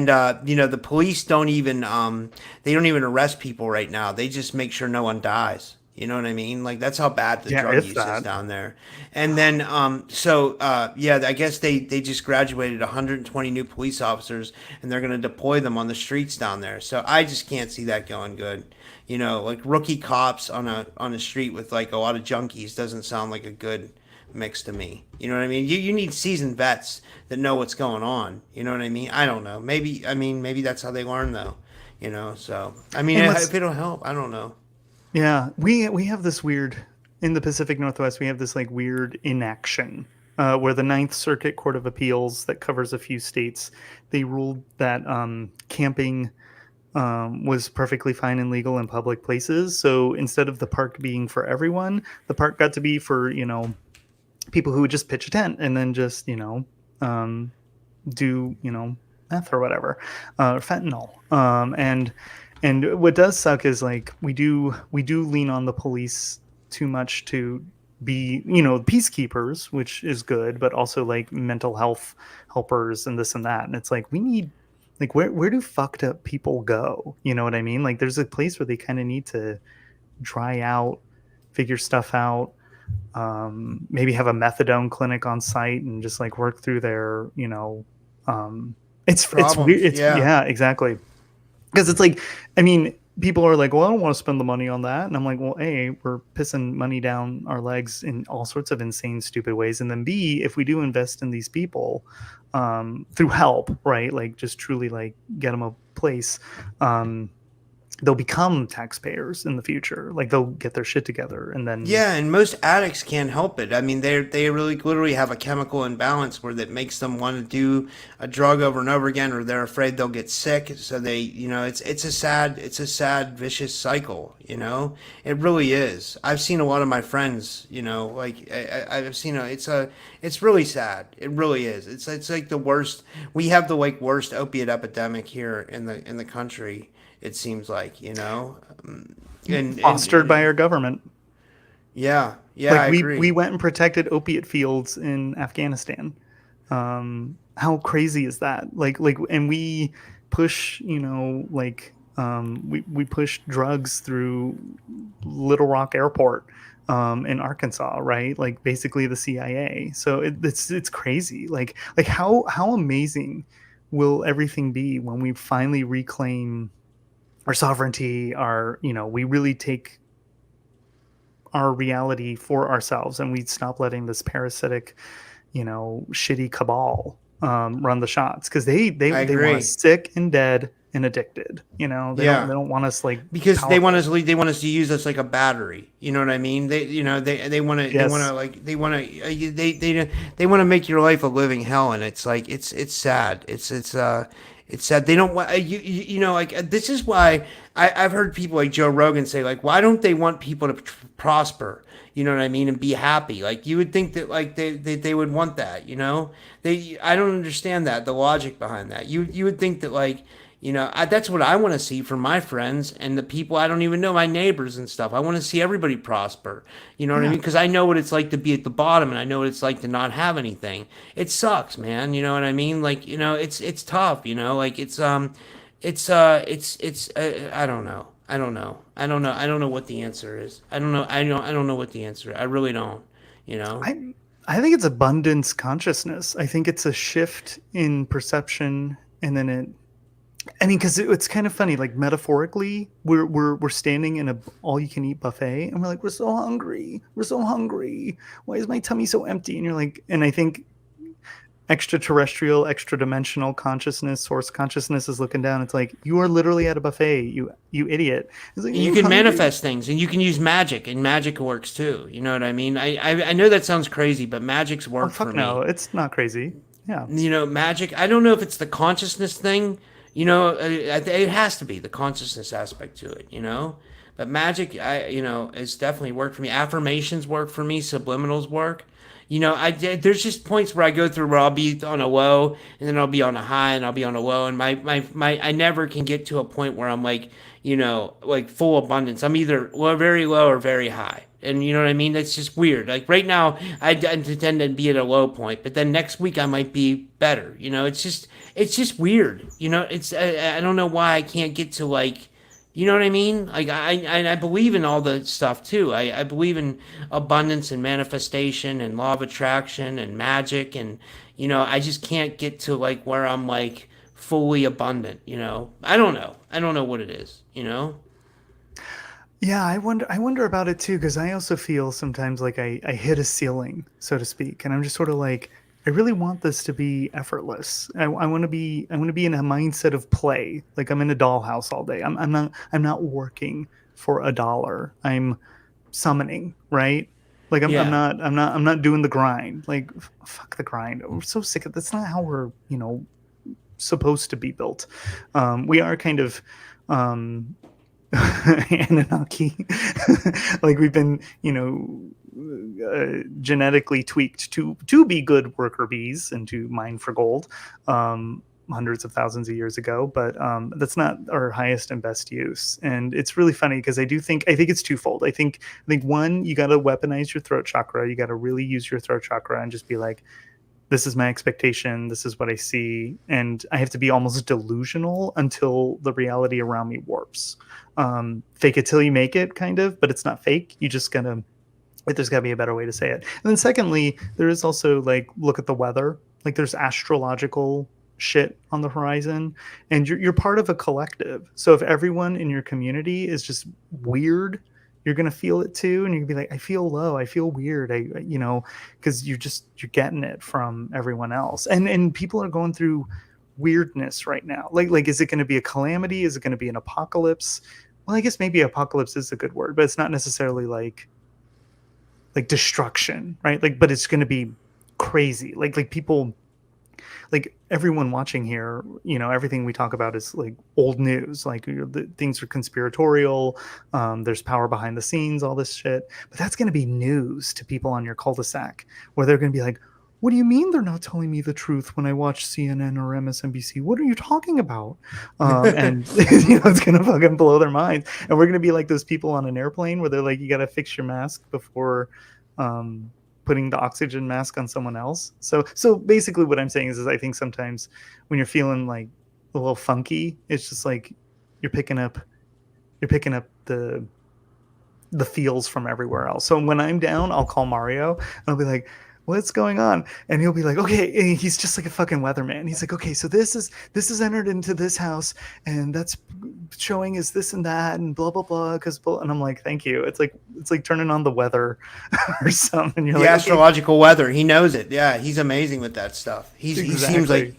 the police don't even arrest people right now. They just make sure no one dies. You know what I mean? Like that's how bad the Yeah, drug if use is that. down there. And then yeah, I guess they just graduated 120 new police officers, and they're going to deploy them on the streets down there. So I just can't see that going good. Like rookie cops on a street with like a lot of junkies doesn't sound like a good mix to me. You know what I mean? You need seasoned vets that know what's going on. You know what I mean? I don't know. Maybe that's how they learn though. So I mean, And if let's it'll help, I don't know. Yeah, we have this weird, in the Pacific Northwest. We have this like weird inaction, where the Ninth Circuit Court of Appeals that covers a few states, they ruled that camping was perfectly fine and legal in public places. So instead of the park being for everyone, the park got to be for, people who would just pitch a tent and then just, do, meth or whatever, fentanyl. And what does suck is like we do lean on the police too much to be, peacekeepers, which is good, but also like mental health helpers and this and that. And it's like we need, like, where do fucked up people go? You know what I mean? Like there's a place where they kind of need to dry out, figure stuff out, maybe have a methadone clinic on site and just like work through their, it's weird. Problems. It's Yeah. yeah, exactly. Because it's like, I mean, people are like, well, I don't want to spend the money on that. And I'm like, well, A, we're pissing money down our legs in all sorts of insane, stupid ways. And then B, if we do invest in these people, through help, right? Like just truly like get them a place, they'll become taxpayers in the future. Like they'll get their shit together and then, Yeah, and most addicts can't help it. I mean, they really literally have a chemical imbalance where that makes them want to do a drug over and over again, or they're afraid they'll get sick. So they, it's a sad vicious cycle. It really is. I've seen a lot of my friends. Like I've seen it's really sad. It really is. It's like the worst. We have the like worst opiate epidemic here in the country. It seems like. fostered by our government. Yeah, yeah, I Like we agree. went and protected opiate fields in Afghanistan. How crazy is that? And we push, we push drugs through Little Rock Airport, in Arkansas, right? Like basically the CIA. So it's crazy. Like how amazing will everything be when we finally reclaim our sovereignty? We really take our reality for ourselves and we stop letting this parasitic, shitty cabal, run the shots, because I they want us agree. sick and dead and addicted. They Yeah, don't want us like because powerful. they want us to use us like a battery. You know what I mean? They want to Yes. like they want to make your life a living hell, and it's like it's sad. It's sad. They don't want like this is why I've heard people like Joe Rogan say like, why don't they want people to prosper? You know what I mean, and be happy. Like you would think that like they would want that. I don't understand that, the logic behind that. You would think that like, that's what I want to see from my friends and the people I don't even know, my neighbors and stuff. I want to see everybody prosper. You know what I Yeah. mean? Because I know what it's like to be at the bottom, and I know what it's like to not have anything. It sucks, man. You know what I mean? Like, it's tough. Like I don't know. I don't know. I don't know. I don't know what the answer is. I don't know. I don't know what the answer is. I really don't. You know. I I think it's abundance consciousness. I think it's a shift in perception, and then I mean, because it's kind of funny. Like metaphorically, we're standing in a all you can eat buffet, and we're like, we're so hungry, we're so hungry. Why is my tummy so empty? And you're like, and I think extraterrestrial, extra dimensional consciousness, source consciousness is looking down. It's like you are literally at a buffet, you idiot. It's like And you I'm can hungry. manifest things, and you can use magic, and magic works too. You know what I mean? I know that sounds crazy, but magic's Oh worked for fuck no, me. it's not crazy. Yeah, Magic. I don't know if it's the consciousness thing. It has to be the consciousness aspect to it. But magic, it's definitely worked for me. Affirmations work for me. Subliminals work. There's just points where I go through where I'll be on a low, and then I'll be on a high, and I'll be on a low, and I never can get to a point where I'm like, like full abundance. I'm either very low or very high. And you know what I mean? That's just weird. Like right now, I tend to be at a low point, but then next week I might be better. It's just weird. I don't know why I can't get to like, you know what I mean? Like I believe in all the stuff too. I believe in abundance and manifestation and law of attraction and magic, and I just can't get to like where I'm like fully abundant. I don't know. I don't know what it is. yeah. I wonder about it too, because I also feel sometimes like I hit a ceiling, so to speak, and I'm just sort of like, I really want this to be effortless. I want to be in a mindset of play. Like I'm in a dollhouse all day. I'm not working for a dollar. I'm summoning, right? Like Yeah. I'm not doing the grind. Like fuck the grind. We're so sick of that's not how we're supposed to be built. We are kind of Anunnaki. Like we've been, genetically tweaked to be good worker bees and to mine for gold, hundreds of thousands of years ago. But that's not our highest and best use. And it's really funny because I think it's twofold. I think one, you got to weaponize your throat chakra. You got to really use your throat chakra and just be like, this is my expectation, this is what I see, and I have to be almost delusional until the reality around me warps. Fake it till you make it, kind of, but it's not fake. You just gotta, there's gotta be a better way to say it. And then secondly, there is also like, look at the weather. Like there's astrological shit on the horizon, and you're part of a collective. So if everyone in your community is just weird, you're gonna feel it too, and you're gonna be like, I feel low, I feel weird, because you're getting it from everyone else, and people are going through weirdness right now. Like, is it going to be a calamity? Is it going to be an apocalypse? Well, I guess maybe apocalypse is a good word, but it's not necessarily like destruction, right? Like, but it's going to be crazy. Like people, like everyone watching here, everything we talk about is like old news. Like the things are conspiratorial. There's power behind the scenes, all this shit. But that's going to be news to people on your cul-de-sac, where they're going to be like, what do you mean they're not telling me the truth when I watch CNN or MSNBC? What are you talking about? And it's going to fucking blow their minds. And we're going to be like those people on an airplane where they're like, you got to fix your mask before putting the oxygen mask on someone else. So basically what I'm saying is I think sometimes when you're feeling like a little funky, it's just like you're picking up the feels from everywhere else. So when I'm down, I'll call Mario and I'll be like, what's going on? And he'll be like, okay. And he's just like a fucking weatherman. He's like, okay, so this is entered into this house, and that's showing is this and that, and blah blah blah. And I'm like, thank you. It's like turning on the weather or something. You're The like, astrological weather. He knows it. Yeah, he's amazing with that stuff. He seems like.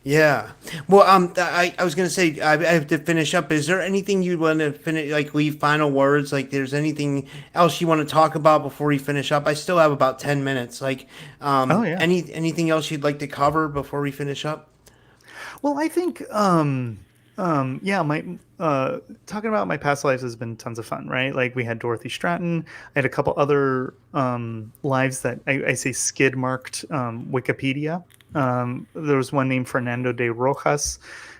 Yeah. Well, I was gonna say I have to finish up. Is there anything you want to finish, like leave final words? Like, there's anything else you want to talk about before we finish up? I still have about 10 minutes. Like, oh yeah. anything else you'd like to cover before we finish up? Well, I think yeah, my talking about my past lives has been tons of fun, right? Like we had Dorothy Stratten. I had a couple other lives that I say skid marked Wikipedia. There was one named Fernando de Rojas,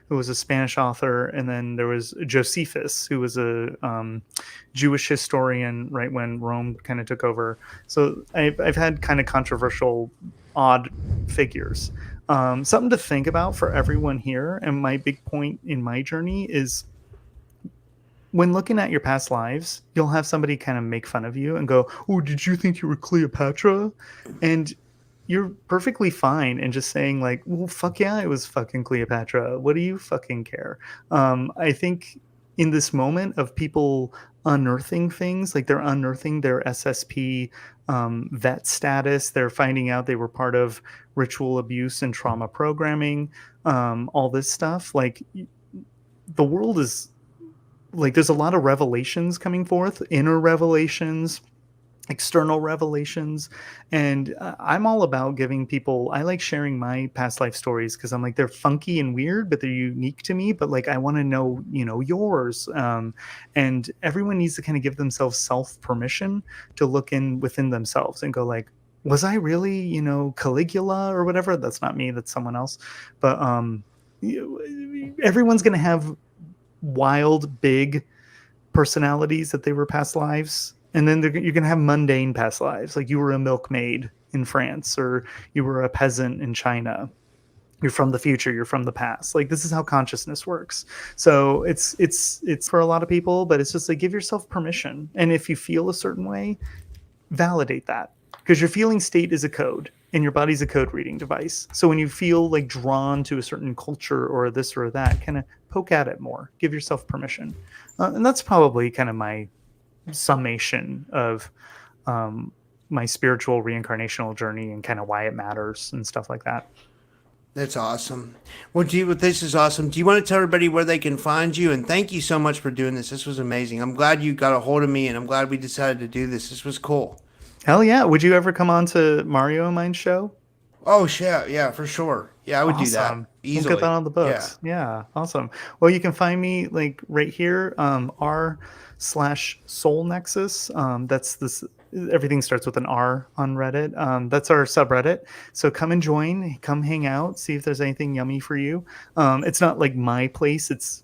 who was a Spanish author, and then there was Josephus, who was a Jewish historian right when Rome kind of took over. So I've had kind of controversial, odd figures. Something to think about for everyone here, and my big point in my journey is when looking at your past lives, you'll have somebody kind of make fun of you and go, oh, did you think you were Cleopatra? And you're perfectly fine in just saying like, well, fuck yeah, I was fucking Cleopatra. What do you fucking care? I think in this moment of people unearthing things, like they're unearthing their SSP vet status, they're finding out they were part of ritual abuse and trauma programming, all this stuff. Like the world is like, there's a lot of revelations coming forth, inner revelations, external revelations, and I'm all about giving people, I like sharing my past life stories because I'm like, they're funky and weird, but they're unique to me, but like I want to know yours, and everyone needs to kind of give themselves self permission to look in within themselves and go like, was I really Caligula or whatever? That's not me, that's someone else. But everyone's gonna have wild big personalities that they were past lives, and then you're going to have mundane past lives, like you were a milkmaid in France, or you were a peasant in China. You're from the future, you're from the past. Like this is how consciousness works. So it's for a lot of people, but it's just like, give yourself permission, and if you feel a certain way, validate that, because your feeling state is a code and your body's a code reading device. So when you feel like drawn to a certain culture or this or that, kind of poke at it more, give yourself permission. And that's probably kind of my summation of my spiritual reincarnational journey and kind of why it matters and stuff like that. That's awesome. Well, this is awesome. Do you want to tell everybody where they can find you? And thank you so much for doing this. This was amazing. I'm glad you got a hold of me, and I'm glad we decided to do this. This was cool. Hell yeah. Would you ever come on to Mario and mine's show? Oh, shit. Yeah, for sure. Yeah, I would do that Awesome. We'll get that easily. on the Yeah. books. Yeah, awesome. Well, you can find me like right here, r/Soulnexus. That's this. Everything starts with an R on Reddit. That's our subreddit. So come and join. Come hang out. See if there's anything yummy for you. It's not like my place. It's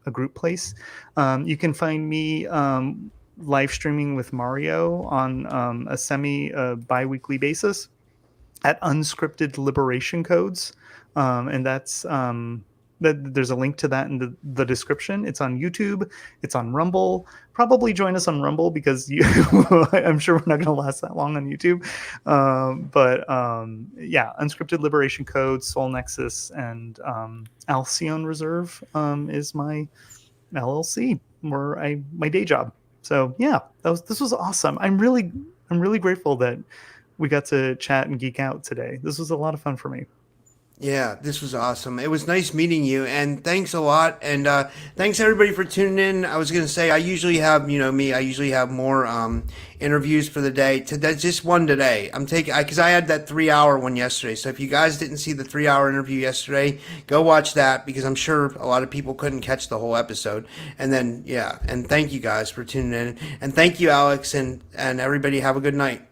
a group place. You can find me live streaming with Mario on a semi bi-weekly basis at Unscripted Liberation Codes, and that's there's a link to that in the description. It's on YouTube. It's on Rumble. Probably join us on Rumble because I'm sure we're not going to last that long on YouTube. But yeah, Unscripted Liberation Codes, Soul Nexus, and Alcyon Reserve is my LLC, or my day job. So yeah, this was awesome. I'm really grateful that we got to chat and geek out today. This was a lot of fun for me. Yeah, this was awesome. It was nice meeting you, and thanks a lot. And thanks everybody for tuning in. I was gonna say I usually have, me. I usually have more interviews for the day. That's just one today. I'm taking because I had that 3 hour one yesterday. So if you guys didn't see the 3 hour interview yesterday, go watch that because I'm sure a lot of people couldn't catch the whole episode. And then yeah, and thank you guys for tuning in, and thank you Alex and everybody. Have a good night.